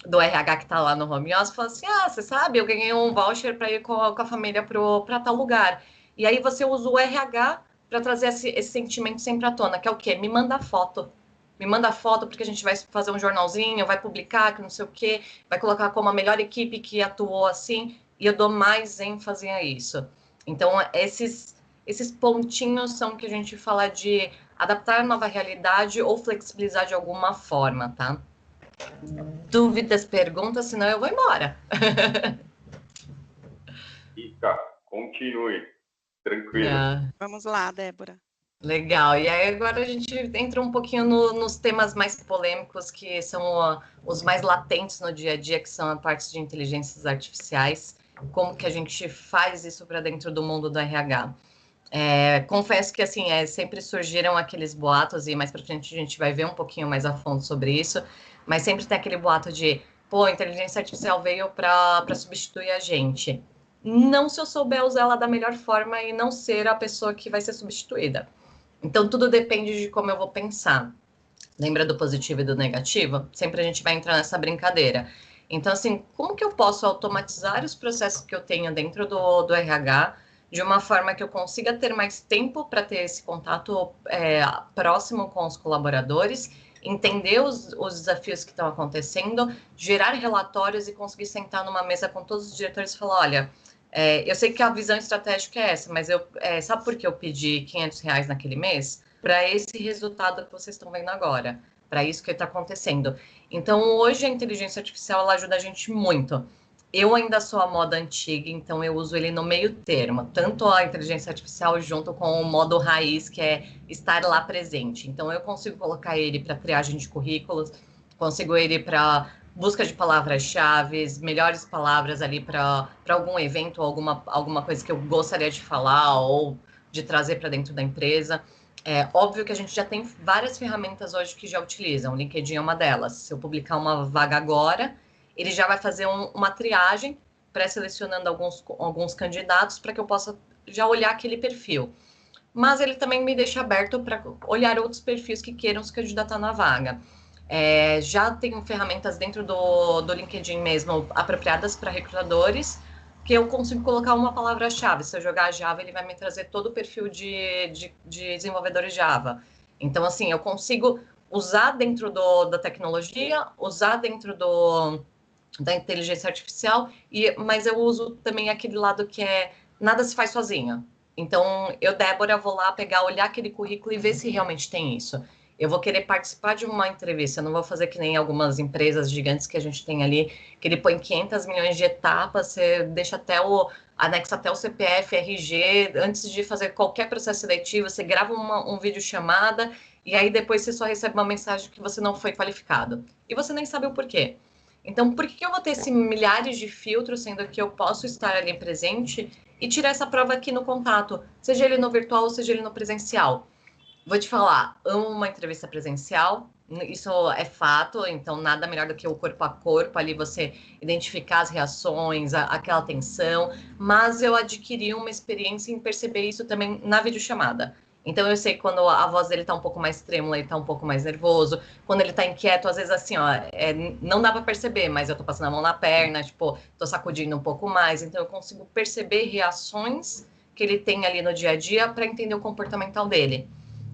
Speaker 4: do RH que está lá no home office, fala assim, você sabe, eu ganhei um voucher para ir com a família para tal lugar. E aí você usa o RH para trazer esse sentimento sempre à tona, que é o quê? Me manda foto. Me manda foto porque a gente vai fazer um jornalzinho, vai publicar, que não sei o quê, vai colocar como a melhor equipe que atuou assim, e eu dou mais ênfase a isso. Então, esses pontinhos são que a gente fala de adaptar a nova realidade ou flexibilizar de alguma forma, tá? Dúvidas, perguntas, senão eu vou embora.
Speaker 1: Fica, continue, tranquilo.
Speaker 3: Vamos lá, Débora.
Speaker 4: Legal, e aí agora a gente entra um pouquinho nos temas mais polêmicos, que são os mais latentes no dia a dia, que são a parte de inteligências artificiais, como que a gente faz isso para dentro do mundo do RH. Confesso que, assim, sempre surgiram aqueles boatos, e mais para frente a gente vai ver um pouquinho mais a fundo sobre isso, mas sempre tem aquele boato de, pô, a inteligência artificial veio para substituir a gente. Não se eu souber usar ela da melhor forma e não ser a pessoa que vai ser substituída. Então, tudo depende de como eu vou pensar. Lembra do positivo e do negativo? Sempre a gente vai entrar nessa brincadeira. Então, assim, como que eu posso automatizar os processos que eu tenho dentro do RH de uma forma que eu consiga ter mais tempo para ter esse contato próximo com os colaboradores entender os desafios que estão acontecendo, gerar relatórios e conseguir sentar numa mesa com todos os diretores e falar, olha, eu sei que a visão estratégica é essa, mas sabe por que eu pedi R$500 naquele mês? Para esse resultado que vocês estão vendo agora, para isso que está acontecendo. Então, hoje a inteligência artificial ela ajuda a gente muito. Eu ainda sou a moda antiga, então eu uso ele no meio termo, tanto a inteligência artificial junto com o modo raiz, que é estar lá presente. Então, eu consigo colocar ele para triagem de currículos, consigo ele para busca de palavras-chave, melhores palavras ali para algum evento, alguma coisa que eu gostaria de falar ou de trazer para dentro da empresa. É óbvio que a gente já tem várias ferramentas hoje que já utilizam, o LinkedIn é uma delas. Se eu publicar uma vaga agora, ele já vai fazer uma triagem, pré-selecionando alguns candidatos para que eu possa já olhar aquele perfil. Mas ele também me deixa aberto para olhar outros perfis que queiram se candidatar na vaga. Já tenho ferramentas dentro do LinkedIn mesmo, apropriadas para recrutadores, que eu consigo colocar uma palavra-chave. Se eu jogar Java, ele vai me trazer todo o perfil de desenvolvedores Java. Então, assim, eu consigo usar dentro da tecnologia, usar dentro da inteligência artificial, mas eu uso também aquele lado que nada se faz sozinha. Então, eu, Débora, vou lá pegar, olhar aquele currículo e ver se realmente tem isso. Eu vou querer participar de uma entrevista, eu não vou fazer que nem algumas empresas gigantes que a gente tem ali, que ele põe 500 milhões de etapas, você deixa anexa até o CPF, RG, antes de fazer qualquer processo seletivo, você grava um vídeo chamada, e aí depois você só recebe uma mensagem que você não foi qualificado. E você nem sabe o porquê. Então, por que eu vou ter esses milhares de filtros, sendo que eu posso estar ali presente e tirar essa prova aqui no contato, seja ele no virtual ou seja ele no presencial? Vou te falar, amo uma entrevista presencial, isso é fato, então nada melhor do que o corpo a corpo, ali você identificar as reações, aquela tensão, mas eu adquiri uma experiência em perceber isso também na videochamada. Então eu sei quando a voz dele tá um pouco mais trêmula, ele tá um pouco mais nervoso, quando ele tá inquieto, às vezes assim, ó, não dá para perceber, mas eu tô passando a mão na perna, tipo, tô sacudindo um pouco mais, então eu consigo perceber reações que ele tem ali no dia a dia para entender o comportamental dele.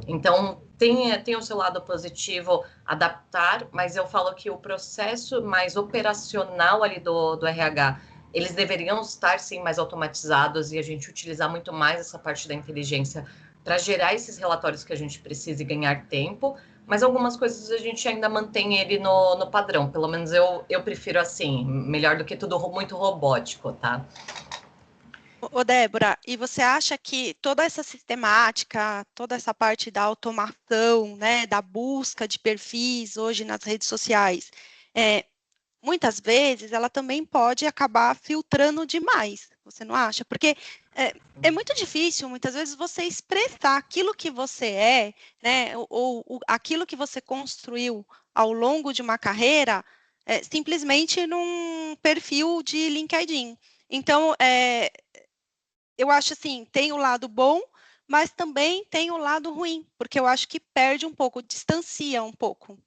Speaker 4: Então, tem o seu lado positivo adaptar, mas eu falo que o processo mais operacional ali do RH, eles deveriam estar, sim, mais automatizados e a gente utilizar muito mais essa parte da inteligência para gerar esses relatórios que a gente precisa e ganhar tempo, mas algumas coisas a gente ainda mantém ele no padrão, pelo menos eu prefiro assim, melhor do que tudo muito robótico, tá?
Speaker 3: Ô, Débora, e você acha que toda essa sistemática, toda essa parte da automação, né, da busca de perfis hoje nas redes sociais, muitas vezes ela também pode acabar filtrando demais, você não acha? Porque é muito difícil, muitas vezes, você expressar aquilo que você é, né, ou aquilo que você construiu ao longo de uma carreira, simplesmente num perfil de LinkedIn. Então, eu acho assim, tem o lado bom, mas também tem o lado ruim, porque eu acho que perde um pouco, distancia um pouco.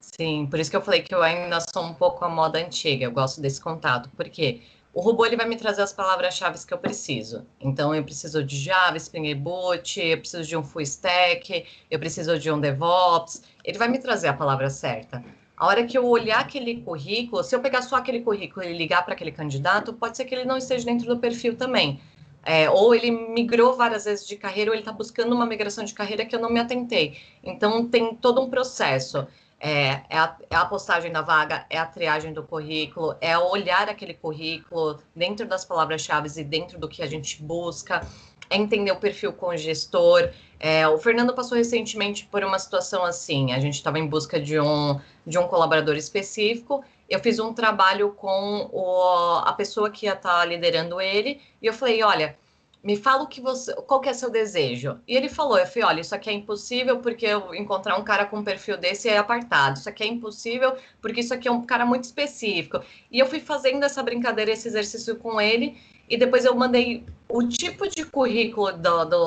Speaker 4: Sim, por isso que eu falei que eu ainda sou um pouco a moda antiga, eu gosto desse contato, porque o robô ele vai me trazer as palavras-chave que eu preciso. Então, eu preciso de Java, Spring Boot, eu preciso de um Full Stack, eu preciso de um DevOps, ele vai me trazer a palavra certa. A hora que eu olhar aquele currículo, se eu pegar só aquele currículo e ligar para aquele candidato, pode ser que ele não esteja dentro do perfil também. Ou ele migrou várias vezes de carreira, ou ele está buscando uma migração de carreira que eu não me atentei. Então, tem todo um processo. É a postagem da vaga, é a triagem do currículo, é olhar aquele currículo dentro das palavras-chave e dentro do que a gente busca, é entender o perfil com o gestor. O Fernando passou recentemente por uma situação assim, a gente estava em busca de um colaborador específico, eu fiz um trabalho com a pessoa que ia estar liderando ele, e eu falei, olha, me fala qual que é seu desejo? E ele falou, eu falei, olha, isso aqui é impossível porque eu encontrar um cara com um perfil desse é apartado. Isso aqui é impossível porque isso aqui é um cara muito específico. E eu fui fazendo essa brincadeira, esse exercício com ele, e depois eu mandei o tipo de currículo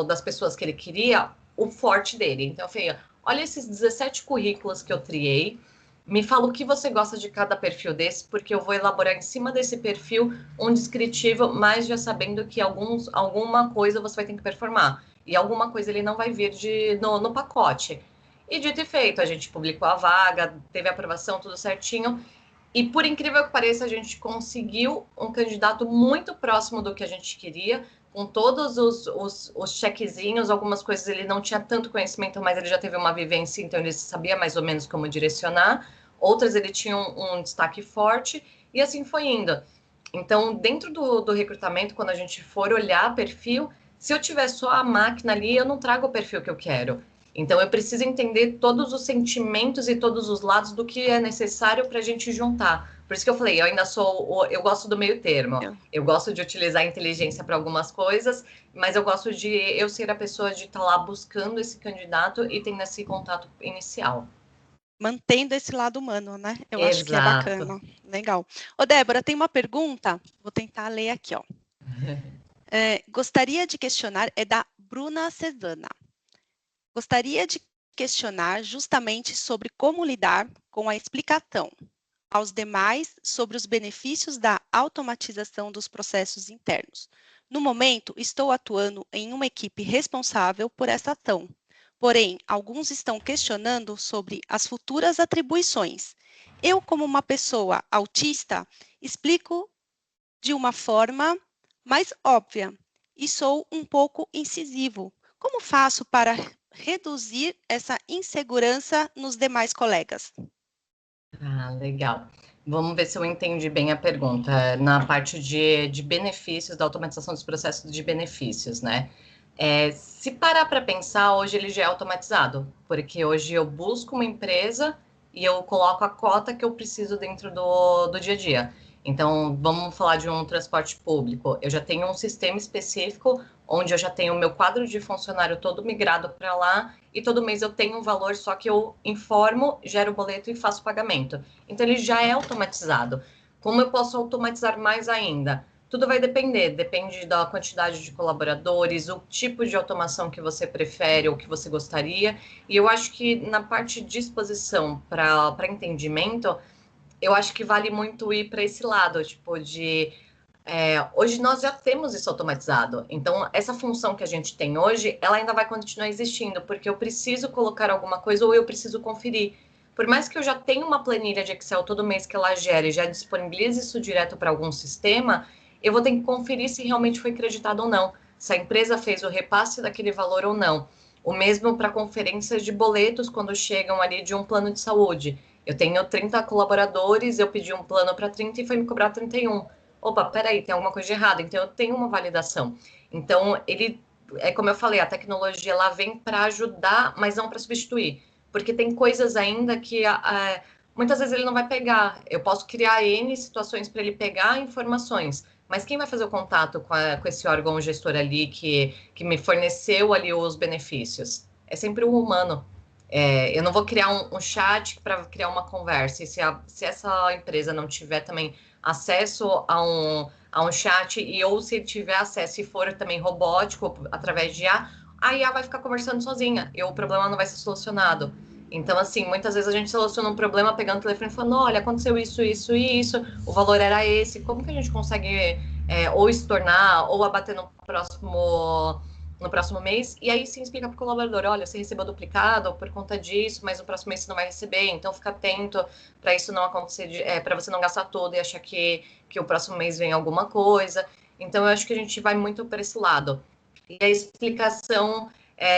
Speaker 4: das pessoas que ele queria, o forte dele. Então eu falei, olha esses 17 currículos que eu triei, me fala o que você gosta de cada perfil desse, porque eu vou elaborar em cima desse perfil um descritivo, mas já sabendo que alguma coisa você vai ter que performar. E alguma coisa ele não vai vir no pacote. E dito e feito, a gente publicou a vaga, teve aprovação, tudo certinho. E por incrível que pareça, a gente conseguiu um candidato muito próximo do que a gente queria, com todos os chequezinhos, algumas coisas ele não tinha tanto conhecimento, mas ele já teve uma vivência, então ele sabia mais ou menos como direcionar. Outras ele tinha um destaque forte, e assim foi indo. Então, dentro do recrutamento, quando a gente for olhar perfil, se eu tiver só a máquina ali, eu não trago o perfil que eu quero. Então, eu preciso entender todos os sentimentos e todos os lados do que é necessário para a gente juntar. Por isso que eu falei, eu gosto do meio termo. Eu gosto de utilizar a inteligência para algumas coisas, mas eu gosto de eu ser a pessoa de estar lá buscando esse candidato e tendo esse contato inicial.
Speaker 3: Mantendo esse lado humano, né? Eu
Speaker 4: Exato.
Speaker 3: acho que é bacana. Legal. Ô, Débora, tem uma pergunta, vou tentar ler aqui, ó. Gostaria de questionar, é da Bruna Cesana. Gostaria de questionar justamente sobre como lidar com a explicação aos demais sobre os benefícios da automatização dos processos internos. No momento, estou atuando em uma equipe responsável por essa ação. Porém, alguns estão questionando sobre as futuras atribuições. Eu, como uma pessoa autista, explico de uma forma mais óbvia e sou um pouco incisivo. Como faço para reduzir essa insegurança nos demais colegas?
Speaker 4: Ah, legal. Vamos ver se eu entendi bem a pergunta. Na parte de benefícios, da automatização dos processos de benefícios, né? Se parar para pensar, hoje ele já é automatizado, porque hoje eu busco uma empresa e eu coloco a cota que eu preciso dentro do dia a dia. Então, vamos falar de um transporte público. Eu já tenho um sistema específico onde eu já tenho o meu quadro de funcionário todo migrado para lá e todo mês eu tenho um valor, só que eu informo, gero o boleto e faço o pagamento. Então, ele já é automatizado. Como eu posso automatizar mais ainda? Tudo vai depende da quantidade de colaboradores, o tipo de automação que você prefere ou que você gostaria. E eu acho que na parte de exposição para entendimento, eu acho que vale muito ir para esse lado, tipo, hoje nós já temos isso automatizado. Então, essa função que a gente tem hoje, ela ainda vai continuar existindo, porque eu preciso colocar alguma coisa ou eu preciso conferir. Por mais que eu já tenha uma planilha de Excel todo mês que ela gere e já disponibilize isso direto para algum sistema, eu vou ter que conferir se realmente foi creditado ou não, se a empresa fez o repasse daquele valor ou não. O mesmo para conferências de boletos quando chegam ali de um plano de saúde. Eu tenho 30 colaboradores, eu pedi um plano para 30 e foi me cobrar 31. Opa, peraí, tem alguma coisa de errado, então eu tenho uma validação. Então, como eu falei, a tecnologia ela vem para ajudar, mas não para substituir, porque tem coisas ainda que muitas vezes ele não vai pegar. Eu posso criar N situações para ele pegar informações, mas quem vai fazer o contato com esse órgão gestor ali que me forneceu ali os benefícios? É sempre o humano. Eu não vou criar um chat para criar uma conversa, e se essa empresa não tiver também acesso a um chat, ou se tiver acesso e for também robótico, através de IA, a IA vai ficar conversando sozinha, e o problema não vai ser solucionado. Então, assim, muitas vezes a gente soluciona um problema pegando o telefone e falando, olha, aconteceu isso, isso e isso, o valor era esse, como que a gente consegue ou estornar, ou abater no próximo mês, e aí sim explica para o colaborador, olha, você recebeu duplicado por conta disso, mas no próximo mês você não vai receber, então fica atento para isso não acontecer, para você não gastar tudo e achar que o próximo mês vem alguma coisa. Então eu acho que a gente vai muito para esse lado. E a explicação,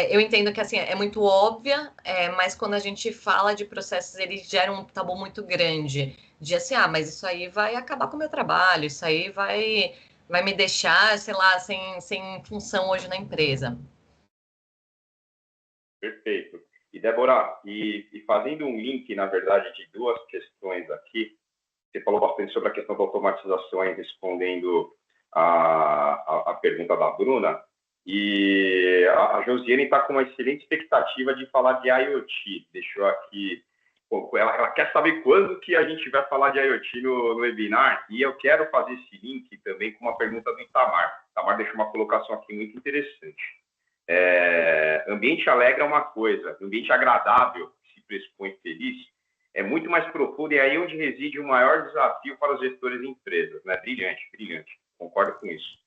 Speaker 4: eu entendo que assim é muito óbvia, mas quando a gente fala de processos, ele gera um tabu muito grande, de assim, mas isso aí vai acabar com o meu trabalho, isso aí vai me deixar, sei lá, sem função hoje na empresa.
Speaker 1: Perfeito. E, Débora, e fazendo um link, na verdade, de duas questões aqui, você falou bastante sobre a questão da automatização, respondendo a pergunta da Bruna, e a Josiane está com uma excelente expectativa de falar de IoT. Deixou aqui, ela quer saber quando que a gente vai falar de IoT no webinar, e eu quero fazer esse link também com uma pergunta do Itamar. O Itamar deixou uma colocação aqui muito interessante. Ambiente alegre é uma coisa, ambiente agradável, que se pressupõe feliz, é muito mais profundo, e é aí onde reside o maior desafio para os gestores de empresas, né? Brilhante, brilhante, concordo com isso.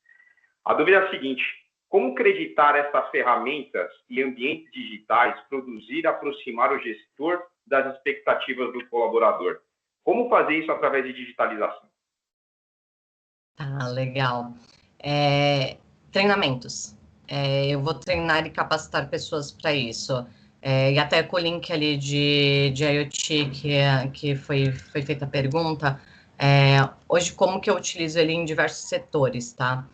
Speaker 1: A dúvida é a seguinte, Como acreditar essas ferramentas e ambientes digitais produzir e aproximar o gestor das expectativas do colaborador? Como fazer isso através de digitalização?
Speaker 4: Ah, legal. Treinamentos. Eu vou treinar e capacitar pessoas para isso. E até com o link ali de IoT, que foi feita a pergunta, hoje como que eu utilizo ele em diversos setores, tá?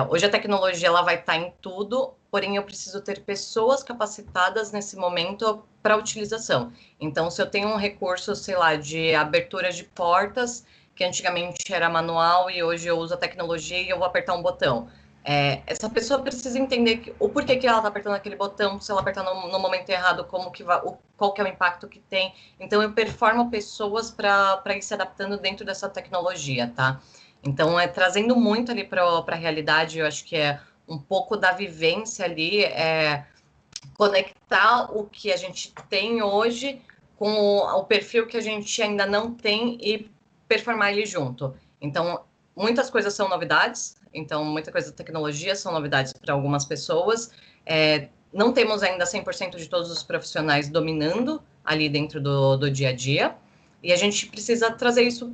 Speaker 4: Hoje a tecnologia ela vai estar em tudo, porém eu preciso ter pessoas capacitadas nesse momento para utilização. Então, se eu tenho um recurso, sei lá, de abertura de portas, que antigamente era manual e hoje eu uso a tecnologia e eu vou apertar um botão. Essa pessoa precisa entender o porquê que ela está apertando aquele botão, se ela apertar no momento errado, como que vai, qual que é o impacto que tem. Então, eu performo pessoas para ir se adaptando dentro dessa tecnologia, tá? Então, trazendo muito ali para a realidade, eu acho que é um pouco da vivência ali, conectar o que a gente tem hoje com o perfil que a gente ainda não tem e performar ele junto. Então, muitas coisas são novidades, então, muita coisa da tecnologia são novidades para algumas pessoas. Não temos ainda 100% de todos os profissionais dominando ali dentro do dia a dia, e a gente precisa trazer isso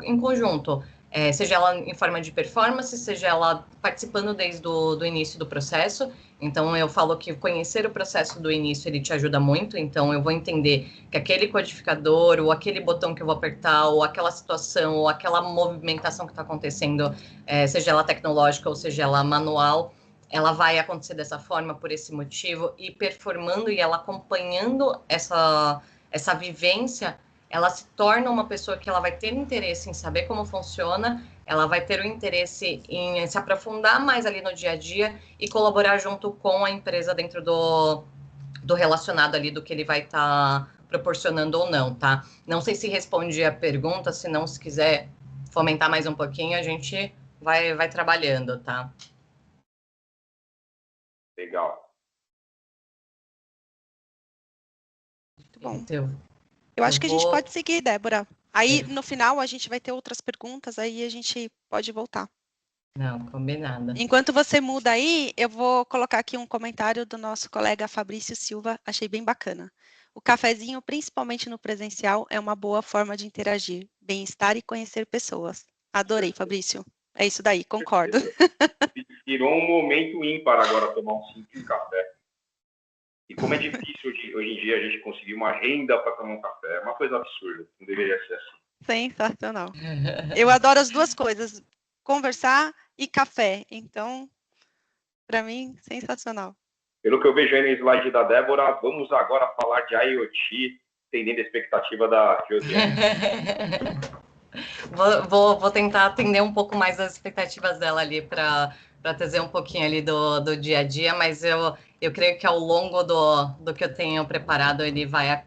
Speaker 4: em conjunto. Seja ela em forma de performance, seja ela participando desde o início do processo. Então, eu falo que conhecer o processo do início, ele te ajuda muito. Então, eu vou entender que aquele codificador, ou aquele botão que eu vou apertar, ou aquela situação, ou aquela movimentação que está acontecendo, seja ela tecnológica ou seja ela manual, ela vai acontecer dessa forma, por esse motivo, e performando e ela acompanhando essa vivência, ela se torna uma pessoa que ela vai ter interesse em saber como funciona, ela vai ter o interesse em se aprofundar mais ali no dia a dia e colaborar junto com a empresa dentro do relacionado ali do que ele vai estar proporcionando ou não, tá? Não sei se respondi a pergunta, se não, se quiser fomentar mais um pouquinho, a gente vai trabalhando, tá?
Speaker 1: Legal.
Speaker 3: Muito bom.
Speaker 4: Então,
Speaker 3: Eu acho que a gente pode seguir, Débora. Aí,
Speaker 4: Perfeito.
Speaker 3: no final, a gente vai ter outras perguntas, aí a gente pode voltar.
Speaker 4: Não, combinado.
Speaker 3: Enquanto você muda aí, eu vou colocar aqui um comentário do nosso colega Fabrício Silva, achei bem bacana. O cafezinho, principalmente no presencial, é uma boa forma de interagir, bem-estar e conhecer pessoas. Adorei, Fabrício. É isso daí, concordo.
Speaker 1: Virou um momento ímpar agora tomar um simples café. E como é difícil hoje em dia a gente conseguir uma renda para tomar um café. É uma coisa absurda, não deveria ser assim.
Speaker 3: Sensacional. Eu adoro as duas coisas, conversar e café. Então, para mim, sensacional.
Speaker 1: Pelo que eu vejo aí no slide da Débora, vamos agora falar de IoT, entendendo a expectativa da Josiane.
Speaker 4: Vou tentar atender um pouco mais as expectativas dela ali para trazer um pouquinho ali do dia a dia, mas eu creio que ao longo do que eu tenho preparado, ele vai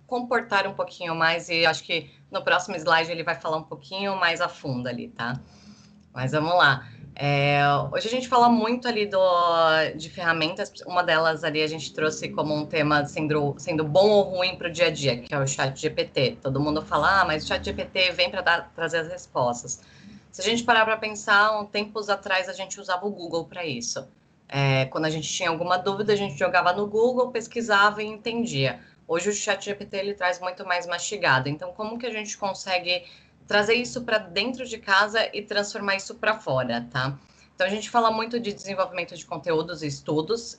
Speaker 4: comportar um pouquinho mais, e acho que no próximo slide ele vai falar um pouquinho mais a fundo ali, tá? Mas vamos lá. Hoje a gente fala muito ali de ferramentas, uma delas ali a gente trouxe como um tema sendo bom ou ruim para o dia a dia, que é o ChatGPT. Todo mundo fala, mas o ChatGPT vem para trazer as respostas. Se a gente parar para pensar, tempos atrás a gente usava o Google para isso. Quando a gente tinha alguma dúvida, a gente jogava no Google, pesquisava e entendia. Hoje o ChatGPT ele traz muito mais mastigado. Então, como que a gente consegue trazer isso para dentro de casa e transformar isso para fora, tá? Então, a gente fala muito de desenvolvimento de conteúdos e estudos.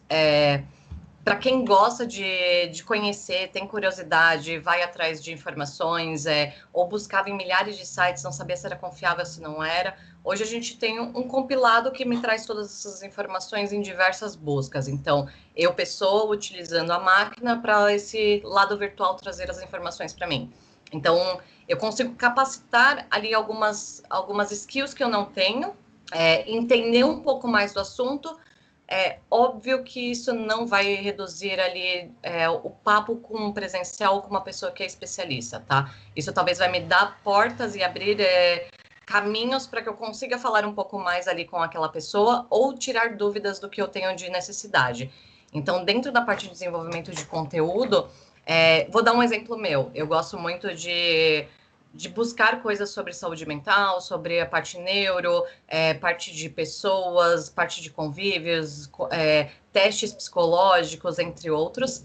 Speaker 4: Para quem gosta de conhecer, tem curiosidade, vai atrás de informações, ou buscava em milhares de sites, não sabia se era confiável, se não era. Hoje a gente tem um compilado que me traz todas essas informações em diversas buscas. Então, eu, pessoa, utilizando a máquina para esse lado virtual trazer as informações para mim. Então, eu consigo capacitar ali algumas skills que eu não tenho, entender um pouco mais do assunto. É óbvio que isso não vai reduzir ali o papo com um presencial ou com uma pessoa que é especialista, tá? Isso talvez vai me dar portas e abrir caminhos para que eu consiga falar um pouco mais ali com aquela pessoa ou tirar dúvidas do que eu tenho de necessidade. Então, dentro da parte de desenvolvimento de conteúdo, vou dar um exemplo meu. Eu gosto muito de de buscar coisas sobre saúde mental, sobre a parte neuro, parte de pessoas, parte de convívios, testes psicológicos, entre outros.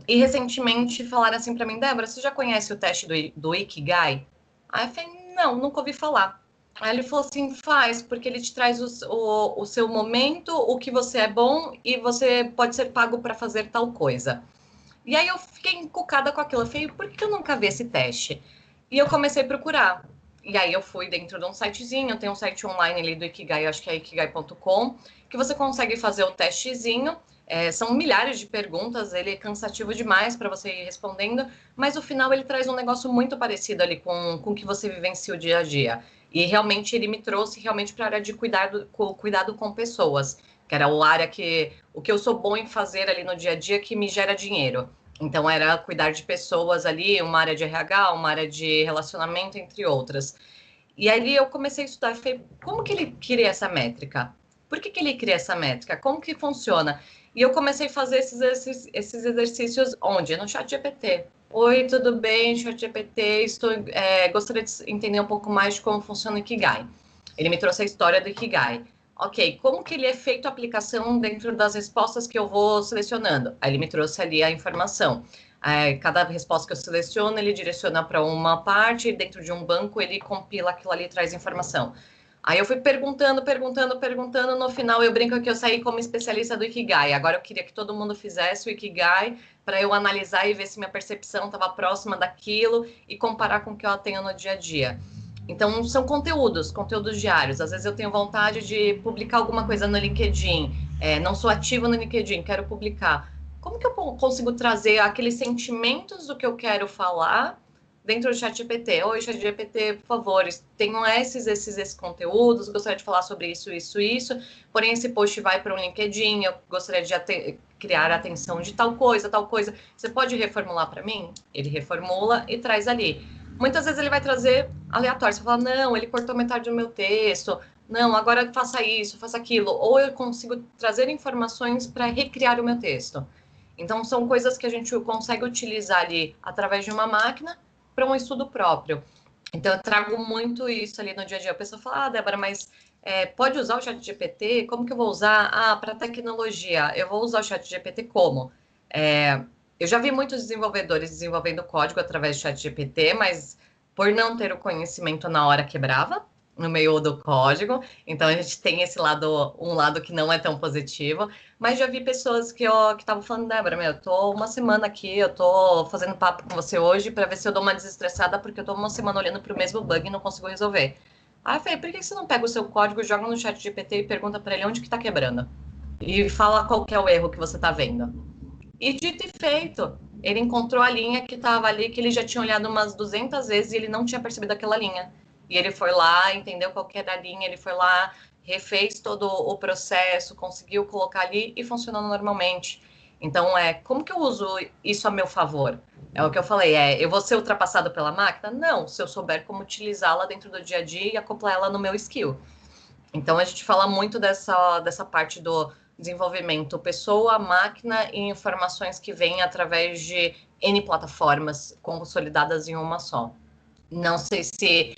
Speaker 4: E recentemente falaram assim para mim, Débora, você já conhece o teste do Ikigai? Aí eu falei, não, nunca ouvi falar. Aí ele falou assim, faz, porque ele te traz o seu momento, o que você é bom, e você pode ser pago para fazer tal coisa. E aí eu fiquei encucada com aquilo. Eu falei, por que eu nunca vi esse teste? E eu comecei a procurar. E aí eu fui dentro de um sitezinho, tem um site online ali do Ikigai, acho que é ikigai.com, que você consegue fazer o testezinho. São milhares de perguntas, ele é cansativo demais para você ir respondendo, mas no final ele traz um negócio muito parecido ali com o que você vivencia o dia a dia. E realmente ele me trouxe realmente para a área de cuidado com pessoas, que era a área o que eu sou bom em fazer ali no dia a dia que me gera dinheiro. Então era cuidar de pessoas ali, uma área de RH, uma área de relacionamento, entre outras. E ali eu comecei a estudar e falei, como que ele cria essa métrica? Por que ele cria essa métrica? Como que funciona? E eu comecei a fazer esses exercícios onde? No ChatGPT. Oi, tudo bem, ChatGPT? Gostaria de entender um pouco mais de como funciona o Ikigai. Ele me trouxe a história do Ikigai. Ok, como que ele é feito a aplicação dentro das respostas que eu vou selecionando? Aí ele me trouxe ali a informação. Cada resposta que eu seleciono, ele direciona para uma parte, e dentro de um banco ele compila aquilo ali e traz informação. Aí eu fui perguntando, no final eu brinco que eu saí como especialista do Ikigai. Agora eu queria que todo mundo fizesse o Ikigai para eu analisar e ver se minha percepção estava próxima daquilo e comparar com o que eu tenho no dia a dia. Então, são conteúdos diários. Às vezes eu tenho vontade de publicar alguma coisa no LinkedIn, não sou ativo no LinkedIn, quero publicar. Como que eu consigo trazer aqueles sentimentos do que eu quero falar dentro do ChatGPT? Oi, ChatGPT, por favor, tenho esses conteúdos, gostaria de falar sobre isso, porém esse post vai para um LinkedIn, eu gostaria de criar a atenção de tal coisa, você pode reformular para mim? Ele reformula e traz ali. Muitas vezes ele vai trazer aleatório, você fala, não, ele cortou metade do meu texto, não, agora faça isso, faça aquilo, ou eu consigo trazer informações para recriar o meu texto. Então, são coisas que a gente consegue utilizar ali através de uma máquina para um estudo próprio. Então, eu trago muito isso ali no dia a dia. A pessoa fala, Débora, mas pode usar o ChatGPT? Como que eu vou usar? Para tecnologia, eu vou usar o ChatGPT como? Eu já vi muitos desenvolvedores desenvolvendo código através do ChatGPT, mas por não ter o conhecimento na hora quebrava no meio do código. Então a gente tem um lado que não é tão positivo, mas já vi pessoas que estavam falando, Débora, eu tô uma semana aqui, eu tô fazendo papo com você hoje para ver se eu dou uma desestressada, porque eu tô uma semana olhando para o mesmo bug e não consigo resolver. Aí eu falei, por que você não pega o seu código, joga no ChatGPT e pergunta para ele onde que tá quebrando? E fala qual que é o erro que você tá vendo. E dito e feito, ele encontrou a linha que estava ali, que ele já tinha olhado umas 200 vezes e ele não tinha percebido aquela linha. E ele foi lá, entendeu qual que era a linha, ele foi lá, refez todo o processo, conseguiu colocar ali e funcionou normalmente. Então, como que eu uso isso a meu favor? É o que eu falei, eu vou ser ultrapassado pela máquina? Não, se eu souber como utilizá-la dentro do dia a dia e acoplar ela no meu skill. Então, a gente fala muito dessa parte do desenvolvimento pessoa, máquina e informações que vêm através de N plataformas consolidadas em uma só. Não sei se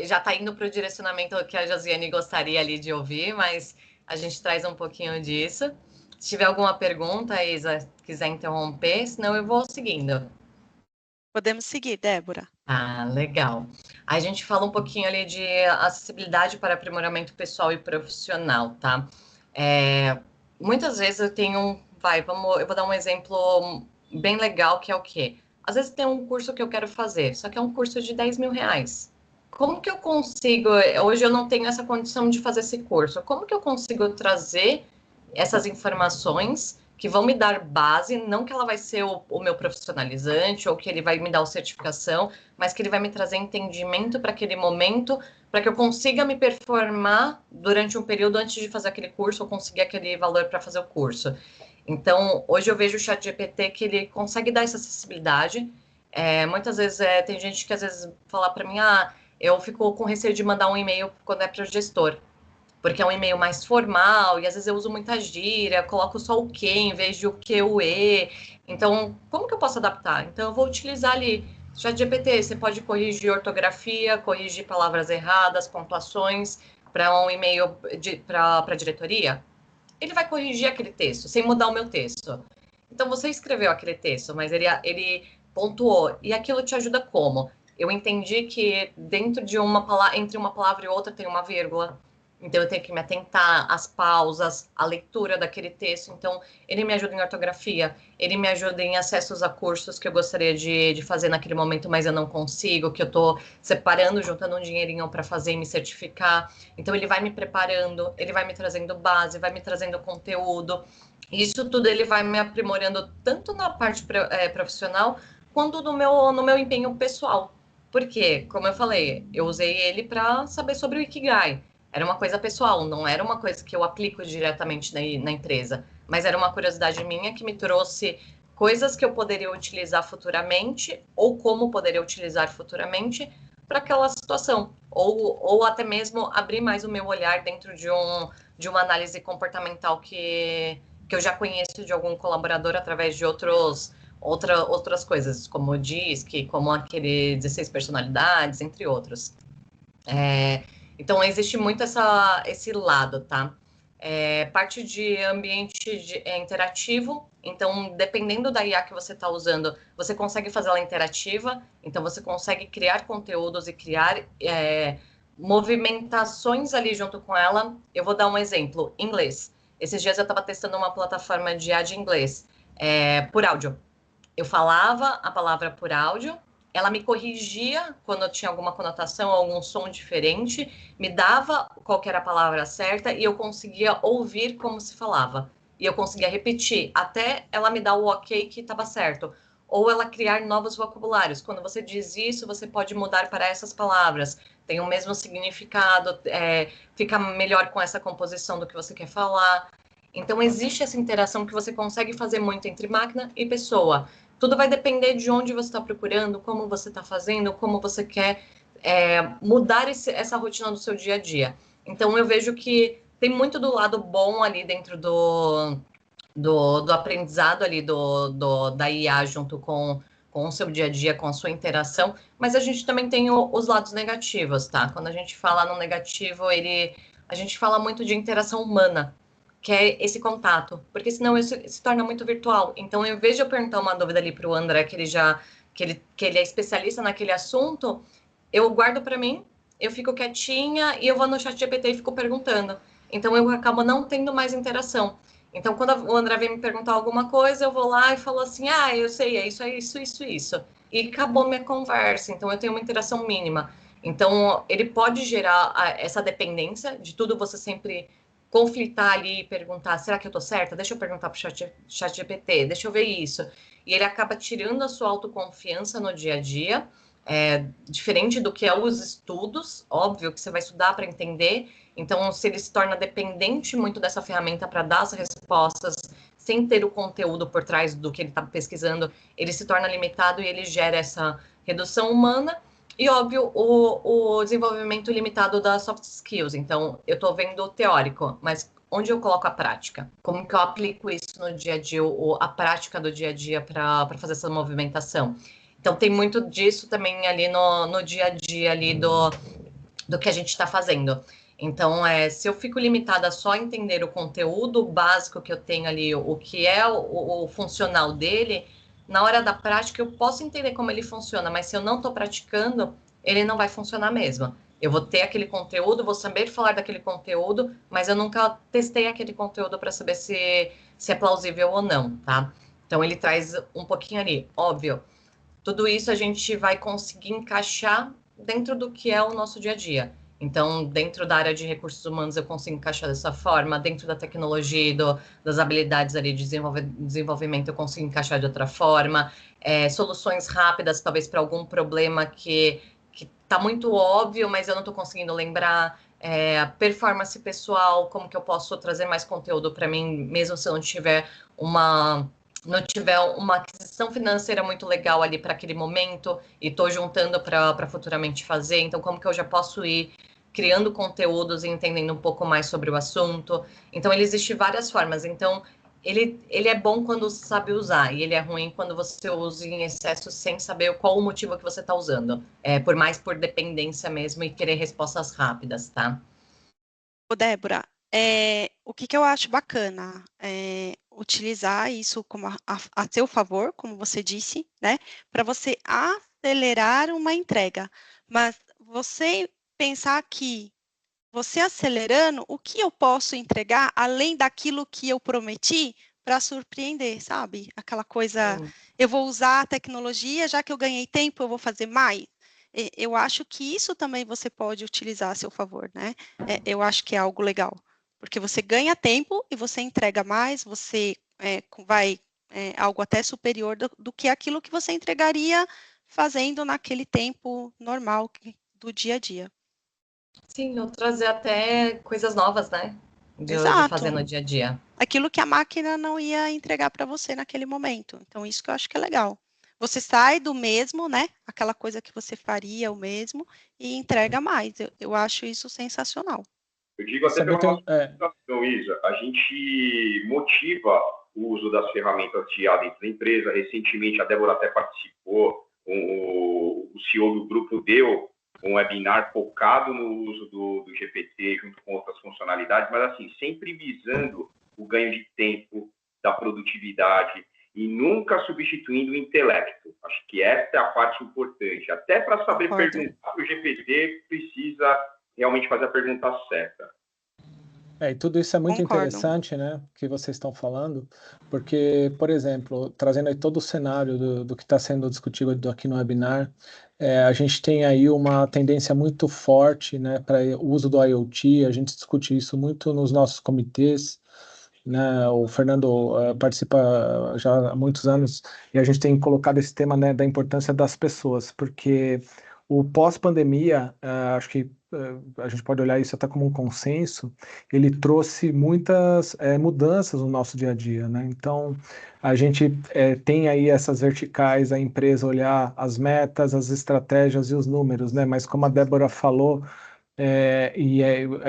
Speaker 4: já está indo para o direcionamento que a Josiane gostaria ali de ouvir, mas a gente traz um pouquinho disso. Se tiver alguma pergunta, Isa, quiser interromper, senão eu vou seguindo.
Speaker 3: Podemos seguir, Débora.
Speaker 4: Legal. A gente fala um pouquinho ali de acessibilidade para aprimoramento pessoal e profissional, tá? Muitas vezes eu tenho eu vou dar um exemplo bem legal, que é o quê? Às vezes tem um curso que eu quero fazer, só que é um curso de 10 mil reais. Como que eu consigo, hoje eu não tenho essa condição de fazer esse curso, como que eu consigo trazer essas informações que vão me dar base, não que ela vai ser o meu profissionalizante ou que ele vai me dar a certificação, mas que ele vai me trazer entendimento para aquele momento, para que eu consiga me performar durante um período antes de fazer aquele curso ou conseguir aquele valor para fazer o curso. Então, hoje eu vejo o ChatGPT que ele consegue dar essa acessibilidade. Muitas vezes tem gente que às vezes fala para mim, eu fico com receio de mandar um e-mail quando é para o gestor, porque é um e-mail mais formal, e às vezes eu uso muita gíria, coloco só o que em vez de o que, o e. Então, como que eu posso adaptar? Então, eu vou utilizar ali ChatGPT, você pode corrigir ortografia, corrigir palavras erradas, pontuações para um e-mail para a diretoria? Ele vai corrigir aquele texto, sem mudar o meu texto. Então, você escreveu aquele texto, mas ele pontuou. E aquilo te ajuda como? Eu entendi que dentro de entre uma palavra e outra tem uma vírgula. Então, eu tenho que me atentar às pausas, à leitura daquele texto. Então, ele me ajuda em ortografia, ele me ajuda em acessos a cursos que eu gostaria de fazer naquele momento, mas eu não consigo, que eu estou separando, juntando um dinheirinho para fazer e me certificar. Então, ele vai me preparando, ele vai me trazendo base, vai me trazendo conteúdo. Isso tudo ele vai me aprimorando tanto na parte profissional, quanto no meu empenho pessoal. Porque, como eu falei, eu usei ele para saber sobre o Ikigai. Era uma coisa pessoal, não era uma coisa que eu aplico diretamente na empresa, mas era uma curiosidade minha que me trouxe coisas que eu poderia utilizar futuramente, ou como poderia utilizar futuramente para aquela situação, ou até mesmo abrir mais o meu olhar dentro de uma análise comportamental que eu já conheço de algum colaborador através de outras coisas, como o DISC, como aquele 16 personalidades, entre outros. Então, existe muito esse lado, tá? Parte de ambiente interativo. Então, dependendo da IA que você está usando, você consegue fazer ela interativa. Então, você consegue criar conteúdos e criar movimentações ali junto com ela. Eu vou dar um exemplo. Inglês. Esses dias eu estava testando uma plataforma de IA de inglês por áudio. Eu falava a palavra por áudio, ela me corrigia quando eu tinha alguma conotação, algum som diferente, me dava qual que era a palavra certa e eu conseguia ouvir como se falava. E eu conseguia repetir até ela me dar o ok que estava certo. Ou ela criar novos vocabulários. Quando você diz isso, você pode mudar para essas palavras. Tem o mesmo significado, fica melhor com essa composição do que você quer falar. Então, existe essa interação que você consegue fazer muito entre máquina e pessoa. Tudo vai depender de onde você está procurando, como você está fazendo, como você quer mudar essa rotina do seu dia a dia. Então, eu vejo que tem muito do lado bom ali dentro do aprendizado ali da IA junto com o seu dia a dia, com a sua interação, mas a gente também tem os lados negativos, tá? Quando a gente fala no negativo, a gente fala muito de interação humana, que é esse contato, porque senão isso se torna muito virtual. Então, em vez de eu perguntar uma dúvida ali para o André, que ele é especialista naquele assunto, eu guardo para mim, eu fico quietinha e eu vou no ChatGPT e fico perguntando. Então, eu acabo não tendo mais interação. Então, quando o André vem me perguntar alguma coisa, eu vou lá e falo assim, eu sei, é isso. E acabou minha conversa. Então, eu tenho uma interação mínima. Então, ele pode gerar essa dependência de tudo você sempre conflitar ali e perguntar, será que eu tô certa? Deixa eu perguntar pro ChatGPT, deixa eu ver isso. E ele acaba tirando a sua autoconfiança no dia a dia, diferente do que é os estudos, óbvio que você vai estudar para entender. Então, se ele se torna dependente muito dessa ferramenta para dar as respostas, sem ter o conteúdo por trás do que ele está pesquisando, ele se torna limitado e ele gera essa redução humana. E, óbvio, o desenvolvimento limitado das soft skills. Então, eu estou vendo o teórico, mas onde eu coloco a prática? Como que eu aplico isso no dia a dia, a prática do dia a dia para fazer essa movimentação? Então, tem muito disso também ali no dia a dia ali do que a gente está fazendo. Então, se eu fico limitada só a entender o conteúdo básico que eu tenho ali, o que é o funcional dele, na hora da prática eu posso entender como ele funciona, mas se eu não estou praticando, ele não vai funcionar mesmo. Eu vou ter aquele conteúdo, vou saber falar daquele conteúdo, mas eu nunca testei aquele conteúdo para saber se é plausível ou não, tá? Então, ele traz um pouquinho ali, óbvio. Tudo isso a gente vai conseguir encaixar dentro do que é o nosso dia a dia. Então, dentro da área de recursos humanos, eu consigo encaixar dessa forma. Dentro da tecnologia e das habilidades ali de desenvolvimento, eu consigo encaixar de outra forma. Soluções rápidas, talvez para algum problema que está muito óbvio, mas eu não estou conseguindo lembrar. Performance pessoal, como que eu posso trazer mais conteúdo para mim, mesmo se eu não tiver uma aquisição financeira muito legal ali para aquele momento e estou juntando para futuramente fazer. Então, como que eu já posso ir criando conteúdos e entendendo um pouco mais sobre o assunto? Então, existem várias formas. Então, ele é bom quando você sabe usar, e ele é ruim quando você usa em excesso sem saber qual o motivo que você está usando. Por mais por dependência mesmo e querer respostas rápidas, tá?
Speaker 3: Ô, Débora, o que eu acho bacana é utilizar isso como a seu favor, como você disse, né? Para você acelerar uma entrega. Mas você pensar que você acelerando, o que eu posso entregar além daquilo que eu prometi para surpreender, sabe? Aquela coisa, eu vou usar a tecnologia, já que eu ganhei tempo, eu vou fazer mais. Eu acho que isso também você pode utilizar a seu favor, né? Eu acho que é algo legal, porque você ganha tempo e você entrega mais, você vai algo até superior do que aquilo que você entregaria fazendo naquele tempo normal do dia a dia.
Speaker 4: Sim, ou trazer até coisas novas, né? De fazer
Speaker 3: Exato.
Speaker 4: no dia a dia.
Speaker 3: Aquilo que a máquina não ia entregar para você naquele momento. Então, isso que eu acho que é legal. Você sai do mesmo, né? Aquela coisa que você faria o mesmo e entrega mais. Eu acho isso sensacional.
Speaker 1: Eu digo até
Speaker 5: Sabia
Speaker 1: pela
Speaker 5: que
Speaker 1: nossa organização, Isa, a gente motiva o uso das ferramentas de IA dentro da empresa. Recentemente, a Débora até participou, o CEO do grupo deu um webinar focado no uso do GPT junto com outras funcionalidades, mas assim, sempre visando o ganho de tempo, da produtividade e nunca substituindo o intelecto. Acho que essa é a parte importante. Até para saber perguntar para o GPT, precisa realmente fazer a pergunta certa.
Speaker 5: E tudo isso é muito interessante, né, que vocês estão falando, porque, por exemplo, trazendo aí todo o cenário do que está sendo discutido aqui no webinar, a gente tem aí uma tendência muito forte, né, para o uso do IoT, a gente discute isso muito nos nossos comitês, né, o Fernando participa já há muitos anos, e a gente tem colocado esse tema, né, da importância das pessoas, porque o pós-pandemia, acho que a gente pode olhar isso até como um consenso, ele trouxe muitas mudanças no nosso dia a dia, né? Então, a gente tem aí essas verticais, a empresa olhar as metas, as estratégias e os números, né? Mas como a Débora falou, é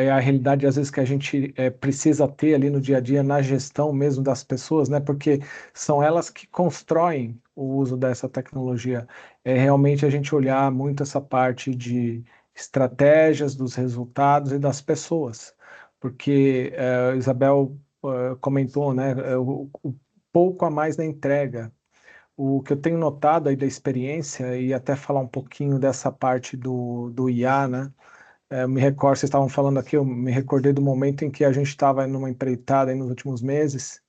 Speaker 5: a realidade, às vezes, que a gente precisa ter ali no dia a dia, na gestão mesmo das pessoas, né? Porque são elas que constroem o uso dessa tecnologia. É realmente a gente olhar muito essa parte de estratégias, dos resultados e das pessoas. Porque Isabel comentou, né? O pouco a mais na entrega. O que eu tenho notado aí da experiência, e até falar um pouquinho dessa parte do IA, né? Eu me recordo, vocês estavam falando aqui, eu me recordei do momento em que a gente estava numa empreitada aí nos últimos meses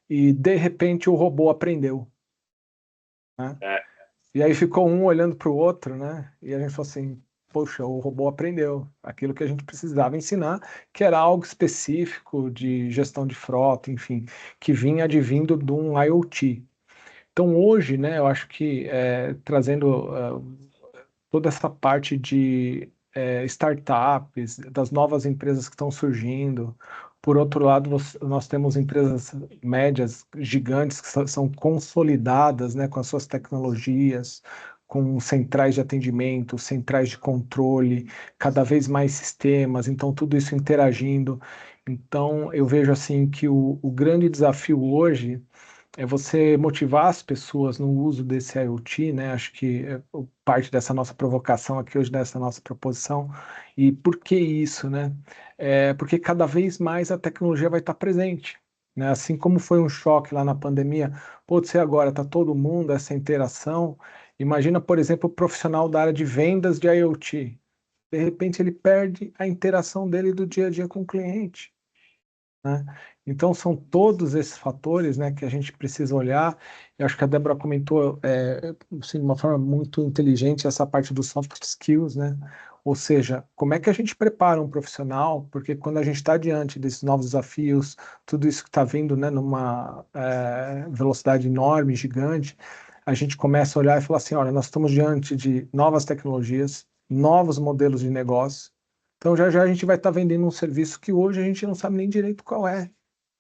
Speaker 5: e, de repente, o robô aprendeu, né? E aí ficou um olhando para o outro, né? E a gente falou assim, poxa, o robô aprendeu aquilo que a gente precisava ensinar, que era algo específico de gestão de frota, enfim, que vinha advindo de um IoT. Então, hoje, né, eu acho que trazendo toda essa parte de startups, das novas empresas que estão surgindo. Por outro lado, nós temos empresas médias, gigantes, que são consolidadas, né, com as suas tecnologias, com centrais de atendimento, centrais de controle, cada vez mais sistemas, então tudo isso interagindo. Então, eu vejo assim que o grande desafio hoje é você motivar as pessoas no uso desse IoT, né? Acho que parte dessa nossa provocação aqui hoje, dessa nossa proposição. E por que isso, né? Porque cada vez mais a tecnologia vai estar presente, né? Assim como foi um choque lá na pandemia, pode ser agora, está todo mundo, essa interação. Imagina, por exemplo, o profissional da área de vendas de IoT. De repente ele perde a interação dele do dia a dia com o cliente, né? Então, são todos esses fatores, né, que a gente precisa olhar. Eu acho que a Débora comentou assim, de uma forma muito inteligente essa parte dos soft skills, né? Ou seja, como é que a gente prepara um profissional? Porque quando a gente está diante desses novos desafios, tudo isso que está vindo, né, numa velocidade enorme, gigante, a gente começa a olhar e falar assim, olha, nós estamos diante de novas tecnologias, novos modelos de negócio. Então, já já a gente vai estar vendendo um serviço que hoje a gente não sabe nem direito qual é.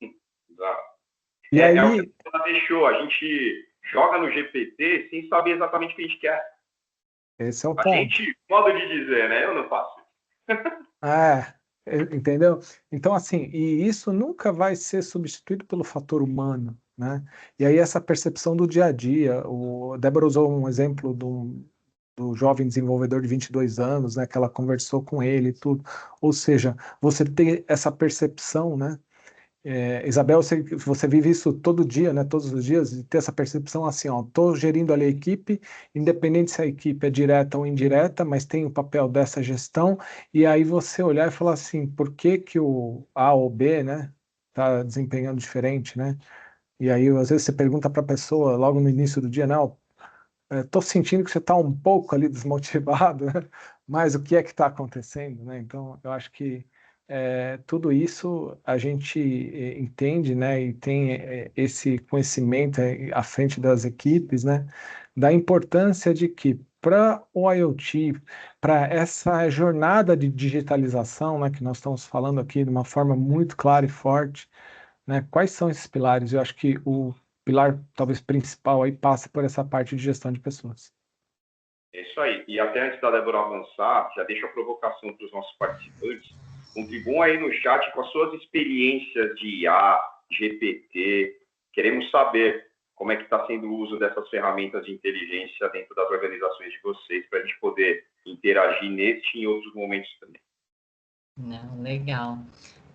Speaker 1: Exato.
Speaker 5: E aí...
Speaker 1: É o que ela deixou, a gente joga no GPT sem saber exatamente o que a gente quer.
Speaker 5: Esse é o
Speaker 1: a
Speaker 5: ponto.
Speaker 1: Gente, modo de dizer, né? Eu não faço.
Speaker 5: Entendeu? Então, assim, e isso nunca vai ser substituído pelo fator humano, né? E aí essa percepção do dia a dia, o Débora usou um exemplo do jovem desenvolvedor de 22 anos, né, que ela conversou com ele e tudo. Ou seja, você tem essa percepção, né? Isabel, você vive isso todo dia, né? Todos os dias, e ter essa percepção assim, ó, estou gerindo ali a equipe, independente se a equipe é direta ou indireta, mas tem o papel dessa gestão, e aí você olhar e falar assim, por que que o A ou B, né, está desempenhando diferente, né? E aí, às vezes, você pergunta para a pessoa logo no início do dia, não, estou sentindo que você está um pouco ali desmotivado, né? Mas o que é que está acontecendo, né? Então, eu acho que tudo isso a gente entende, né? E tem esse conhecimento à frente das equipes, né? Da importância de que para o IoT, para essa jornada de digitalização, né? Que nós estamos falando aqui de uma forma muito clara e forte, né? Quais são esses pilares? Eu acho que o pilar talvez principal aí passa por essa parte de gestão de pessoas.
Speaker 1: É isso aí. E até antes da Débora avançar, já deixo a provocação para os nossos participantes. Contribuam aí no chat com as suas experiências de IA, GPT. Queremos saber como é que está sendo o uso dessas ferramentas de inteligência dentro das organizações de vocês, para a gente poder interagir neste e em outros momentos também.
Speaker 4: Não, legal.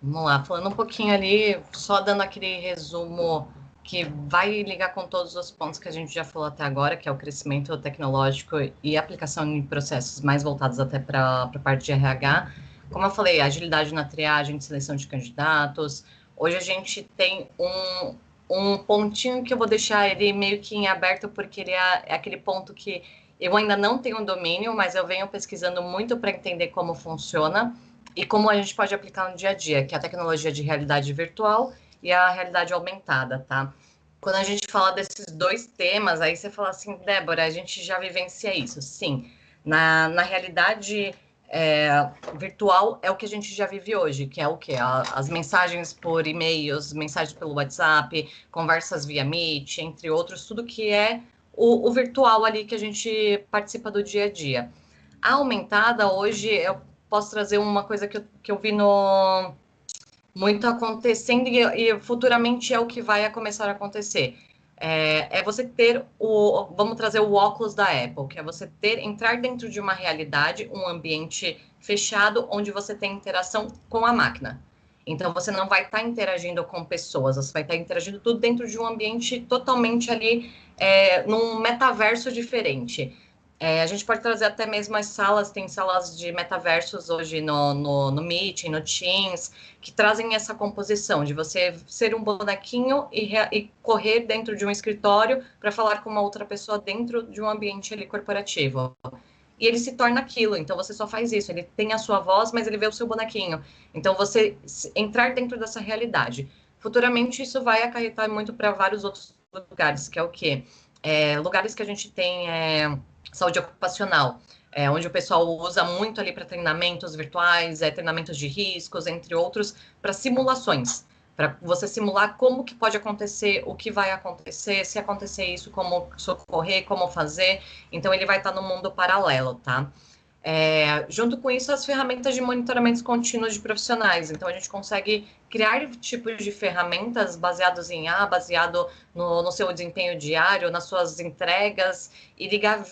Speaker 4: Vamos lá, falando um pouquinho ali, só dando aquele resumo que vai ligar com todos os pontos que a gente já falou até agora, que é o crescimento tecnológico e aplicação em processos mais voltados até para a parte de RH. Como eu falei, agilidade na triagem de seleção de candidatos. Hoje a gente tem um pontinho que eu vou deixar ele meio que em aberto, porque ele é aquele ponto que eu ainda não tenho um domínio, mas eu venho pesquisando muito para entender como funciona e como a gente pode aplicar no dia a dia, que é a tecnologia de realidade virtual e a realidade aumentada, tá? Quando a gente fala desses dois temas, aí você fala assim, Débora, a gente já vivencia isso. Sim, na realidade virtual é o que a gente já vive hoje, que é o quê? As mensagens por e-mails, mensagens pelo WhatsApp, conversas via Meet, entre outros, tudo que é o virtual ali que a gente participa do dia a dia. A aumentada, hoje, eu posso trazer uma coisa que eu vi muito acontecendo e futuramente é o que vai começar a acontecer. Você ter vamos trazer o óculos da Apple, que é você entrar dentro de uma realidade, um ambiente fechado, onde você tem interação com a máquina. Então, você não vai estar interagindo com pessoas, você vai estar interagindo tudo dentro de um ambiente totalmente ali, num metaverso diferente. A gente pode trazer até mesmo as salas, tem salas de metaversos hoje no Meet, no Teams, que trazem essa composição de você ser um bonequinho e correr dentro de um escritório para falar com uma outra pessoa dentro de um ambiente ali corporativo. E ele se torna aquilo, então você só faz isso, ele tem a sua voz, mas ele vê o seu bonequinho. Então você entrar dentro dessa realidade. Futuramente isso vai acarretar muito para vários outros lugares, que é o quê? Lugares que a gente tem saúde ocupacional, onde o pessoal usa muito ali para treinamentos virtuais, treinamentos de riscos, entre outros, para simulações, para você simular como que pode acontecer, o que vai acontecer, se acontecer isso, como socorrer, como fazer. Então, ele vai estar no mundo paralelo, tá? Junto com isso, as ferramentas de monitoramento contínuos de profissionais. Então, a gente consegue criar tipos de ferramentas baseados em baseado no seu desempenho diário, nas suas entregas, e ligar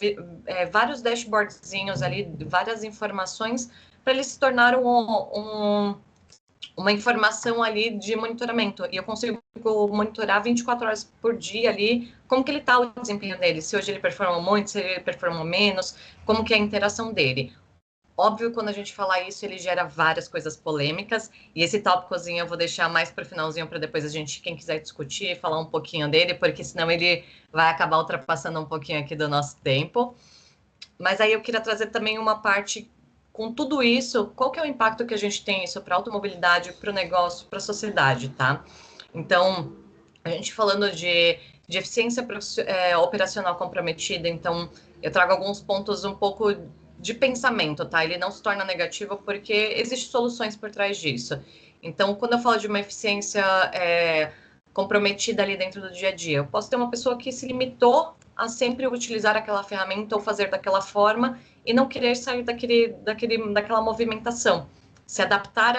Speaker 4: vários dashboardzinhos ali, várias informações, para ele se tornar uma informação ali de monitoramento. E eu consigo monitorar 24 horas por dia ali, como que ele está o desempenho dele, se hoje ele performa muito, se ele performa menos, como que é a interação dele. Óbvio, quando a gente fala isso, ele gera várias coisas polêmicas, e esse tópicozinho eu vou deixar mais para o finalzinho, para depois a gente, quem quiser discutir, falar um pouquinho dele, porque senão ele vai acabar ultrapassando um pouquinho aqui do nosso tempo. Mas aí eu queria trazer também uma parte, com tudo isso, qual que é o impacto que a gente tem isso para a automobilidade, para o negócio, para a sociedade, tá? Então, a gente falando de eficiência operacional comprometida, então eu trago alguns pontos um pouco de pensamento, tá? Ele não se torna negativo porque existem soluções por trás disso. Então, quando eu falo de uma eficiência comprometida ali dentro do dia a dia, eu posso ter uma pessoa que se limitou a sempre utilizar aquela ferramenta ou fazer daquela forma e não querer sair daquela movimentação. se adaptar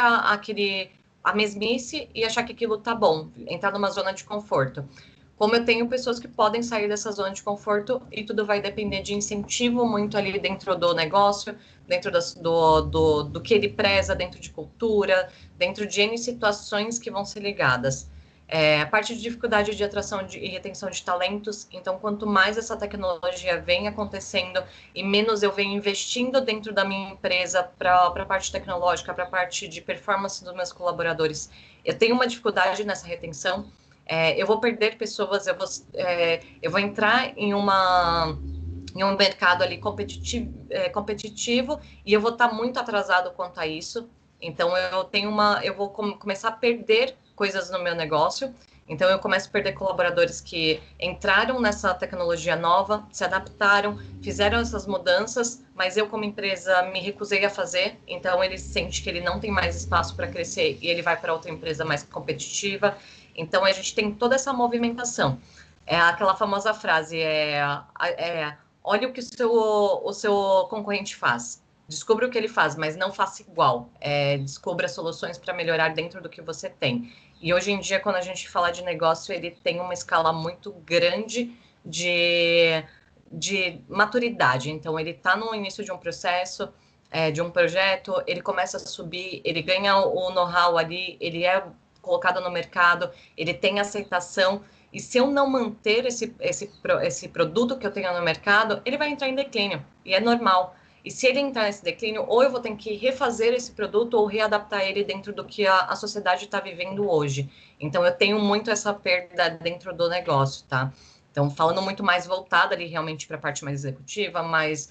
Speaker 4: a mesmice e achar que aquilo tá bom, entrar numa zona de conforto. Como eu tenho pessoas que podem sair dessa zona de conforto e tudo vai depender de incentivo muito ali dentro do negócio, dentro do que ele preza, dentro de cultura, dentro de N situações que vão ser ligadas. A parte de dificuldade de atração e retenção de talentos, então quanto mais essa tecnologia vem acontecendo e menos eu venho investindo dentro da minha empresa para a parte tecnológica, para a parte de performance dos meus colaboradores, eu tenho uma dificuldade nessa retenção, eu vou perder pessoas, eu vou entrar em um mercado ali competitivo e eu vou estar muito atrasado quanto a isso. Então, eu vou começar a perder coisas no meu negócio. Então, eu começo a perder colaboradores que entraram nessa tecnologia nova, se adaptaram, fizeram essas mudanças, mas eu, como empresa, me recusei a fazer. Então, ele sente que ele não tem mais espaço para crescer e ele vai para outra empresa mais competitiva. Então, a gente tem toda essa movimentação. É aquela famosa frase, olha o que o seu concorrente faz. Descubra o que ele faz, mas não faça igual. Descubra soluções para melhorar dentro do que você tem. E hoje em dia, quando a gente fala de negócio, ele tem uma escala muito grande de maturidade. Então, ele está no início de um processo, de um projeto, ele começa a subir, ele ganha o know-how ali, ele é colocado no mercado, ele tem aceitação. E se eu não manter esse produto que eu tenho no mercado, ele vai entrar em declínio. E é normal. E se ele entrar nesse declínio, ou eu vou ter que refazer esse produto ou readaptar ele dentro do que a sociedade está vivendo hoje. Então, eu tenho muito essa perda dentro do negócio, tá? Então, falando muito mais voltada ali realmente para a parte mais executiva, mais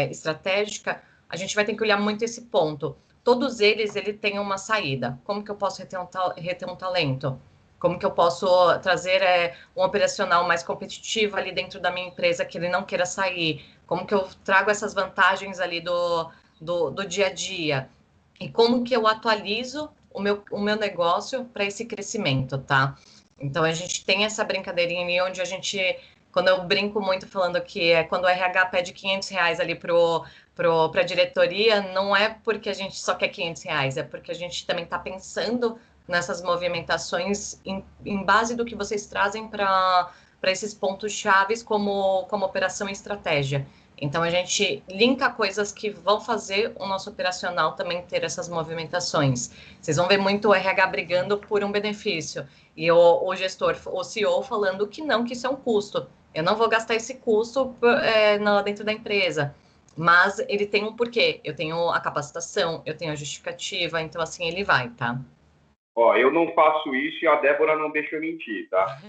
Speaker 4: estratégica, a gente vai ter que olhar muito esse ponto. Todos eles têm uma saída. Como que eu posso reter um talento? Como que eu posso trazer um operacional mais competitivo ali dentro da minha empresa que ele não queira sair? Como que eu trago essas vantagens ali do dia a dia? E como que eu atualizo o meu negócio para esse crescimento, tá? Então, a gente tem essa brincadeirinha ali onde quando eu brinco muito falando que quando o RH pede R$500 ali para a diretoria, não é porque a gente só quer R$500, é porque a gente também está pensando nessas movimentações em base do que vocês trazem para esses pontos chaves como operação e estratégia. Então, a gente linka coisas que vão fazer o nosso operacional também ter essas movimentações. Vocês vão ver muito o RH brigando por um benefício e o gestor, o CEO falando que isso é um custo. Eu não vou gastar esse custo dentro da empresa. Mas ele tem um porquê. Eu tenho a capacitação, eu tenho a justificativa, então assim ele vai, tá?
Speaker 1: Eu não faço isso e a Débora não deixa eu mentir, tá?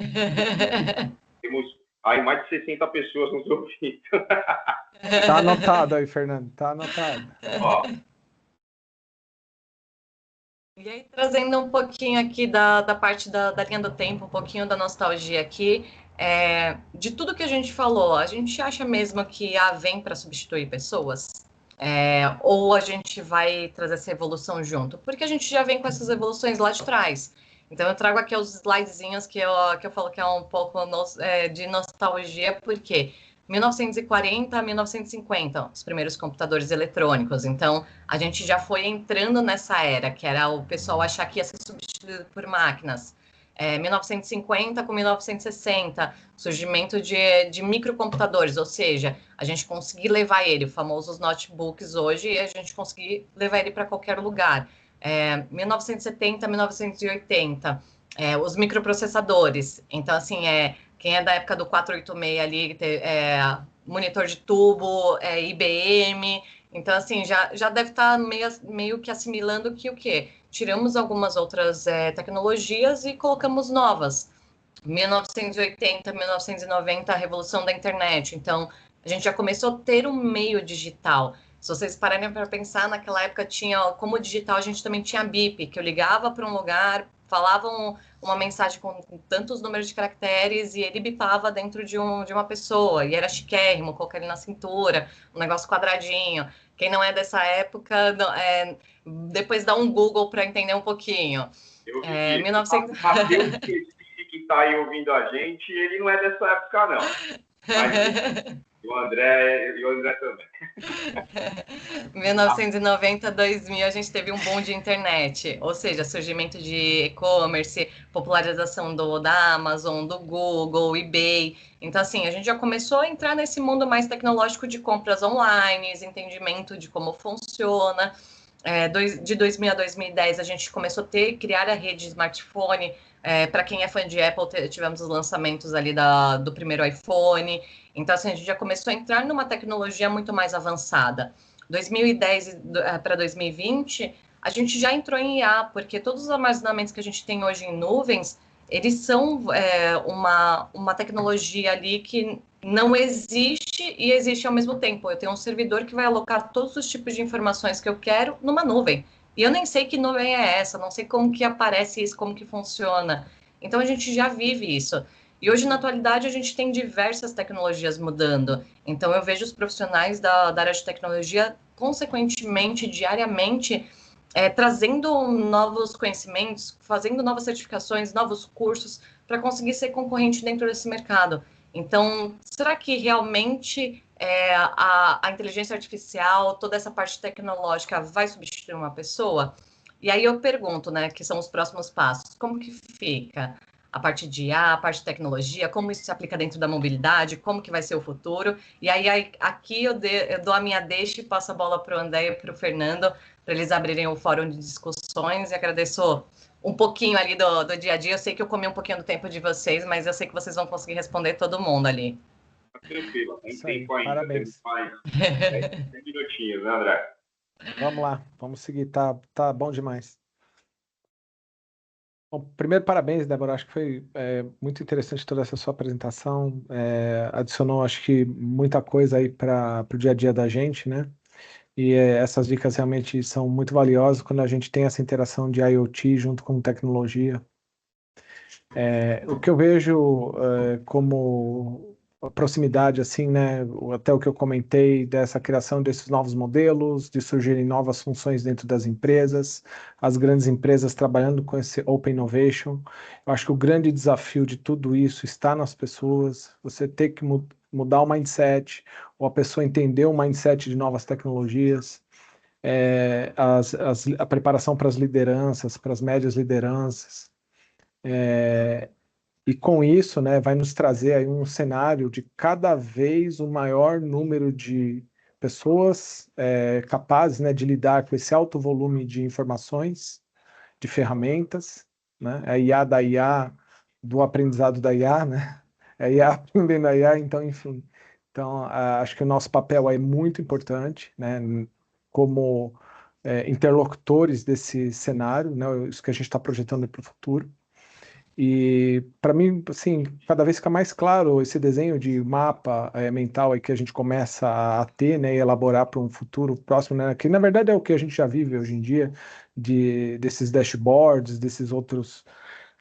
Speaker 1: Temos aí mais de 60 pessoas nos ouvindo.
Speaker 5: Tá anotado aí, Fernando, tá anotado.
Speaker 4: E aí, trazendo um pouquinho aqui da parte da linha do tempo, um pouquinho da nostalgia aqui, de tudo que a gente falou, a gente acha mesmo que a vem para substituir pessoas? Ou a gente vai trazer essa evolução junto? Porque a gente já vem com essas evoluções lá de trás. Então, eu trago aqui os slidezinhos que eu falo que é um pouco de nostalgia, porque 1940 a 1950, os primeiros computadores eletrônicos. Então, a gente já foi entrando nessa era, que era o pessoal achar que ia ser substituído por máquinas. 1950 com 1960, surgimento de microcomputadores, ou seja, a gente conseguir levar ele, famosos notebooks hoje, e a gente conseguir levar ele para qualquer lugar. 1970, 1980, os microprocessadores. Então, assim, quem é da época do 486 ali, monitor de tubo, IBM. Então, assim, já deve estar meio que assimilando que o quê? Tiramos algumas outras tecnologias e colocamos novas. 1980, 1990, a revolução da internet. Então, a gente já começou a ter um meio digital. Se vocês pararem para pensar, naquela época como digital, a gente também tinha bip, que eu ligava para um lugar, falava uma mensagem com tantos números de caracteres e ele bipava dentro de uma pessoa. E era chiquérrimo, colocar ele na cintura, um negócio quadradinho. Quem não é dessa época, depois dá um Google para entender um pouquinho.
Speaker 1: Eu vi 1900... Matheus, que está aí ouvindo a gente, ele não é dessa época, não. Mas E o André também.
Speaker 4: 1990, 2000, a gente teve um boom de internet, ou seja, surgimento de e-commerce, popularização da Amazon, do Google, eBay. Então, assim, a gente já começou a entrar nesse mundo mais tecnológico de compras online, entendimento de como funciona. De 2000 a 2010, a gente começou a criar a rede de smartphone. Para quem é fã de Apple, tivemos os lançamentos ali do primeiro iPhone. Então, assim, a gente já começou a entrar numa tecnologia muito mais avançada. 2010 para 2020, a gente já entrou em IA, porque todos os armazenamentos que a gente tem hoje em nuvens, eles são uma tecnologia ali que não existe e existe ao mesmo tempo. Eu tenho um servidor que vai alocar todos os tipos de informações que eu quero numa nuvem. E eu nem sei que nuvem é essa, não sei como que aparece isso, como que funciona. Então, a gente já vive isso. E hoje, na atualidade, a gente tem diversas tecnologias mudando. Então, eu vejo os profissionais da área de tecnologia, consequentemente, diariamente, trazendo novos conhecimentos, fazendo novas certificações, novos cursos, para conseguir ser concorrente dentro desse mercado. Então, será que realmente a inteligência artificial, toda essa parte tecnológica vai substituir uma pessoa? E aí eu pergunto, né, que são os próximos passos. Como que fica a parte de IA, a parte de tecnologia, como isso se aplica dentro da mobilidade, como que vai ser o futuro? E aí aqui eu dou a minha deixa e passo a bola para o André e para o Fernando, para eles abrirem o fórum de discussões. E agradeço um pouquinho ali do dia a dia. Eu sei que eu comi um pouquinho do tempo de vocês, mas eu sei que vocês vão conseguir responder todo mundo ali.
Speaker 1: Tranquilo, tem tempo ainda.
Speaker 5: Parabéns.
Speaker 1: Temos 10 minutinhos, né, André?
Speaker 5: Vamos lá, vamos seguir, tá bom demais. Bom, primeiro, parabéns, Débora. Acho que foi muito interessante toda essa sua apresentação. Adicionou, acho que, muita coisa aí para o dia a dia da gente, né? E essas dicas realmente são muito valiosas quando a gente tem essa interação de IoT junto com tecnologia. O que eu vejo como proximidade, assim, né? Até o que eu comentei dessa criação desses novos modelos, de surgirem novas funções dentro das empresas, as grandes empresas trabalhando com esse Open Innovation. Eu acho que o grande desafio de tudo isso está nas pessoas. Você tem que mudar o mindset, ou a pessoa entender o mindset de novas tecnologias. A preparação para as lideranças, para as médias lideranças. E com isso, né, vai nos trazer aí um cenário de cada vez um maior número de pessoas capazes, né, de lidar com esse alto volume de informações, de ferramentas, né, a IA da IA, do aprendizado da IA, né, a IA aprendendo a IA, então, enfim. Então, acho que o nosso papel é muito importante, né, como interlocutores desse cenário, né, isso que a gente está projetando para o futuro. E para mim, assim, cada vez fica mais claro esse desenho de mapa mental aí que a gente começa a ter, né, e elaborar para um futuro próximo, né, que na verdade é o que a gente já vive hoje em dia, desses dashboards, desses outros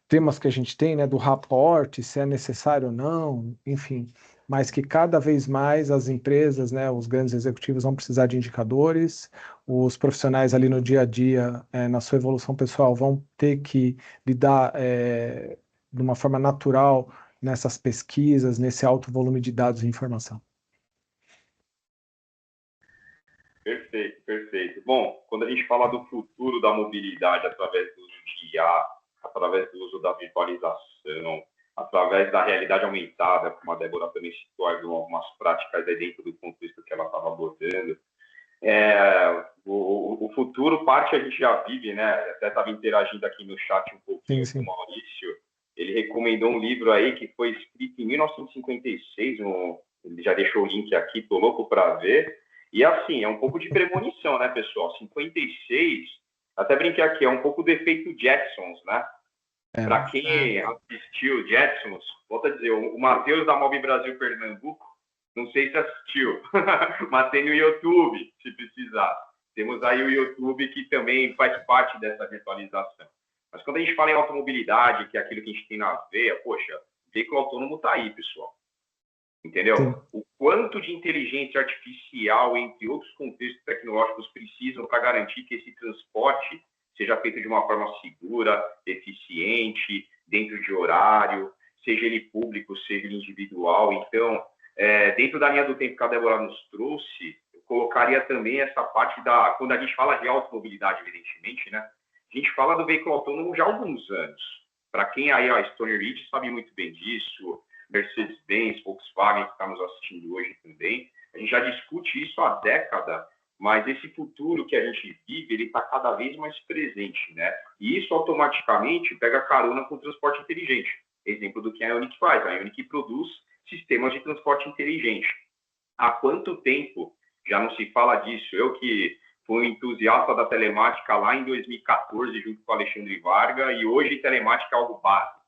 Speaker 5: temas que a gente tem, né, do rapport, se é necessário ou não, enfim, mas que cada vez mais as empresas, né, os grandes executivos vão precisar de indicadores, os profissionais ali no dia a dia, na sua evolução pessoal, vão ter que lidar de uma forma natural nessas pesquisas, nesse alto volume de dados e informação.
Speaker 1: Perfeito, perfeito. Bom, quando a gente fala do futuro da mobilidade através do uso de IA, através do uso da virtualização, através da realidade aumentada, como a Débora também citou algumas práticas aí dentro do contexto que ela estava abordando, o futuro parte a gente já vive, né? Até estava interagindo aqui no chat um pouquinho com o Maurício. Ele recomendou um livro aí que foi escrito em 1956, ele já deixou o link aqui, tô louco para ver. E assim, é um pouco de premonição, né, pessoal? 56, até brinquei aqui, é um pouco do efeito Jetsons, né? Para quem assistiu Jetsons, volto a dizer, o Matheus da Mob Brasil Pernambuco, não sei se assistiu, mas tem no YouTube, se precisar. Temos aí o YouTube que também faz parte dessa virtualização. Mas quando a gente fala em automobilidade, que é aquilo que a gente tem na veia, poxa, o veículo autônomo está aí, pessoal. Entendeu? Sim. O quanto de inteligência artificial, entre outros contextos tecnológicos, precisam para garantir que esse transporte seja feito de uma forma segura, eficiente, dentro de horário, seja ele público, seja ele individual. Então, dentro da linha do tempo que a Débora nos trouxe, eu colocaria também essa parte quando a gente fala de automobilidade, evidentemente, né? A gente fala do veículo autônomo já há alguns anos. Para quem aí, a Stone Ridge sabe muito bem disso, Mercedes-Benz, Volkswagen, que está nos assistindo hoje também, a gente já discute isso há décadas, mas esse futuro que a gente vive, ele está cada vez mais presente, né? E isso automaticamente pega carona com o transporte inteligente. Exemplo do que a Ionic faz. A Ionic produz sistemas de transporte inteligente. Há quanto tempo já não se fala disso? Eu que fui entusiasta da telemática lá em 2014, junto com o Alexandre Varga, e hoje telemática é algo básico,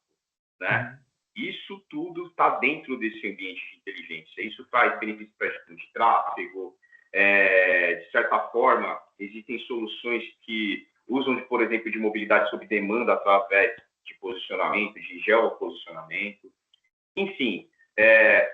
Speaker 1: né? Isso tudo está dentro desse ambiente de inteligência. Isso traz benefícios para a gestão de tráfego. De certa forma, existem soluções que usam, por exemplo, de mobilidade sob demanda através de posicionamento, de geoposicionamento. Enfim,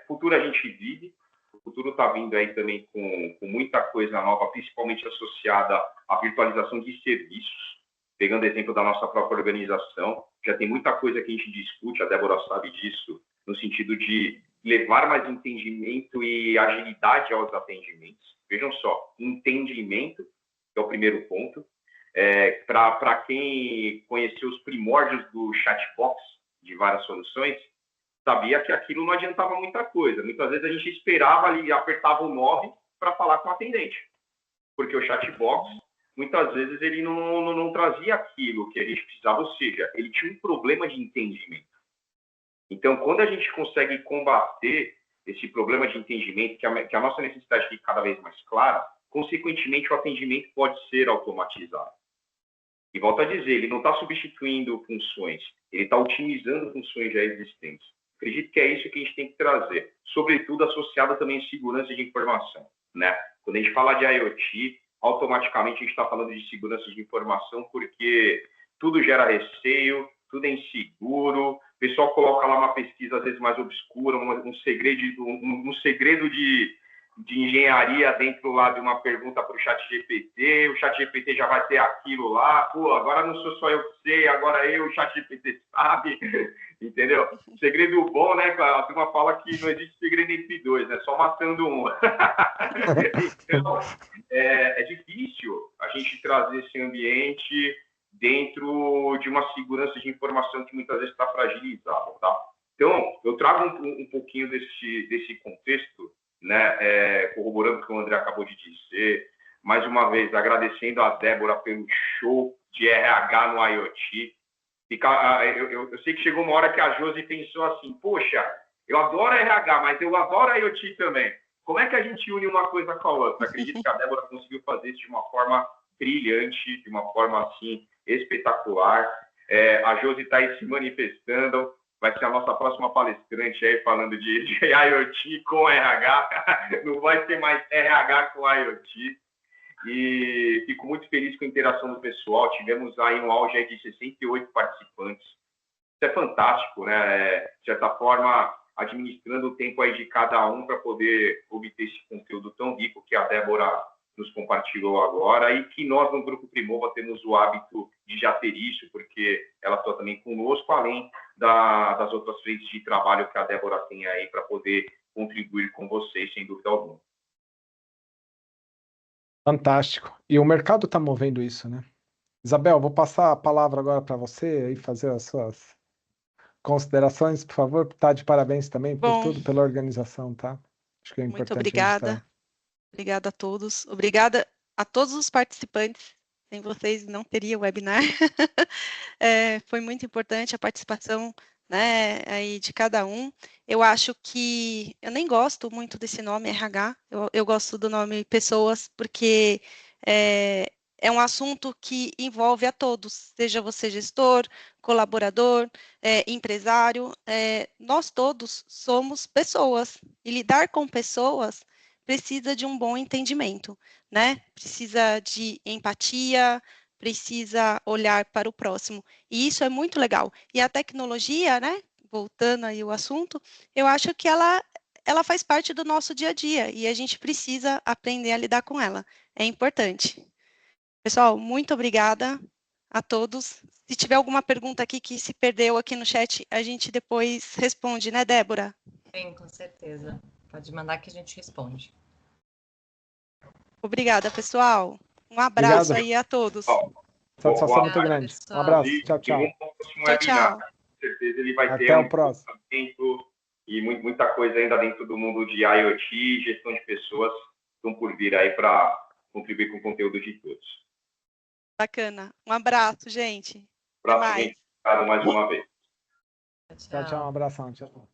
Speaker 1: futuro a gente vive. O futuro está vindo aí também com muita coisa nova, principalmente associada à virtualização de serviços. Pegando exemplo da nossa própria organização, já tem muita coisa que a gente discute, a Débora sabe disso, no sentido de levar mais entendimento e agilidade aos atendimentos. Vejam só, entendimento, que é o primeiro ponto. Para quem conheceu os primórdios do chatbox de várias soluções, sabia que aquilo não adiantava muita coisa. Muitas vezes a gente esperava ali, apertava o 9 para falar com o atendente, porque o chatbox, muitas vezes, ele não trazia aquilo que a gente precisava, ou seja, ele tinha um problema de entendimento. Então, quando a gente consegue combater esse problema de entendimento, que a nossa necessidade fica cada vez mais clara, consequentemente, o atendimento pode ser automatizado. E volto a dizer, ele não está substituindo funções, ele está otimizando funções já existentes. Acredito que é isso que a gente tem que trazer, sobretudo associado também à segurança de informação, né? Quando a gente fala de IoT, automaticamente a gente está falando de segurança de informação, porque tudo gera receio, tudo é inseguro, o pessoal coloca lá uma pesquisa às vezes mais obscura, um segredo de engenharia dentro lá de uma pergunta para o ChatGPT, o ChatGPT já vai ter aquilo lá, pô, agora não sou só eu que sei, agora o ChatGPT sabe, entendeu? Segredo bom, né, a turma fala que não existe segredo entre dois, né, só matando um. Então, é difícil a gente trazer esse ambiente dentro de uma segurança de informação que muitas vezes está fragilizada, tá? Então, eu trago um pouquinho desse contexto, né, corroborando o que o André acabou de dizer, mais uma vez agradecendo a Débora pelo show de RH no IoT. Eu sei que chegou uma hora que a Josi pensou assim, poxa, eu adoro RH, mas eu adoro IoT também. Como é que a gente une uma coisa com a outra? Acredito que a Débora conseguiu fazer isso de uma forma brilhante, de uma forma assim espetacular. A Josi está aí se manifestando, vai ser a nossa próxima palestrante aí falando de IoT com RH, não vai ser mais RH com IoT. E fico muito feliz com a interação do pessoal, tivemos aí um auge aí de 68 participantes. Isso é fantástico, né? De certa forma, administrando o tempo aí de cada um para poder obter esse conteúdo tão rico que a Débora nos compartilhou agora e que nós, no Grupo Primova, temos o hábito de já ter isso, porque ela está também conosco, além das outras frentes de trabalho que a Débora tem aí para poder contribuir com vocês, sem dúvida alguma.
Speaker 5: Fantástico. E o mercado está movendo isso, né? Isabel, vou passar a palavra agora para você e fazer as suas considerações, por favor. Tá de parabéns também por tudo, pela organização, tá? Acho que é importante.
Speaker 3: Muito obrigada. Obrigada a todos. Obrigada a todos os participantes. Sem vocês não teria o webinar. Foi muito importante a participação, né, aí de cada um. Eu acho que eu nem gosto muito desse nome RH. Eu gosto do nome pessoas, porque é um assunto que envolve a todos, seja você gestor, colaborador, empresário, nós todos somos pessoas, e lidar com pessoas precisa de um bom entendimento, né? Precisa de empatia, precisa olhar para o próximo, e isso é muito legal. E a tecnologia, né, voltando aí ao assunto, eu acho que ela faz parte do nosso dia a dia, e a gente precisa aprender a lidar com ela, é importante. Pessoal, muito obrigada a todos. Se tiver alguma pergunta aqui que se perdeu aqui no chat, a gente depois responde, né, Débora?
Speaker 4: Sim, com certeza. Pode mandar que a gente responde.
Speaker 3: Obrigada, pessoal. Um abraço
Speaker 5: Obrigado.
Speaker 3: aí a todos.
Speaker 5: Satisfação muito grande.
Speaker 4: Pessoal.
Speaker 5: Um abraço. Tchau, tchau.
Speaker 3: Tchau, tchau.
Speaker 1: Com certeza ele vai ter
Speaker 5: Até o próximo.
Speaker 1: E muita coisa ainda dentro do mundo de IoT, gestão de pessoas, estão por vir aí para contribuir com o conteúdo de todos.
Speaker 3: Bacana. Um abraço, gente.
Speaker 1: Abraço, gente. Obrigado mais uma vez.
Speaker 5: Tchau, tchau. Um abração. Tchau.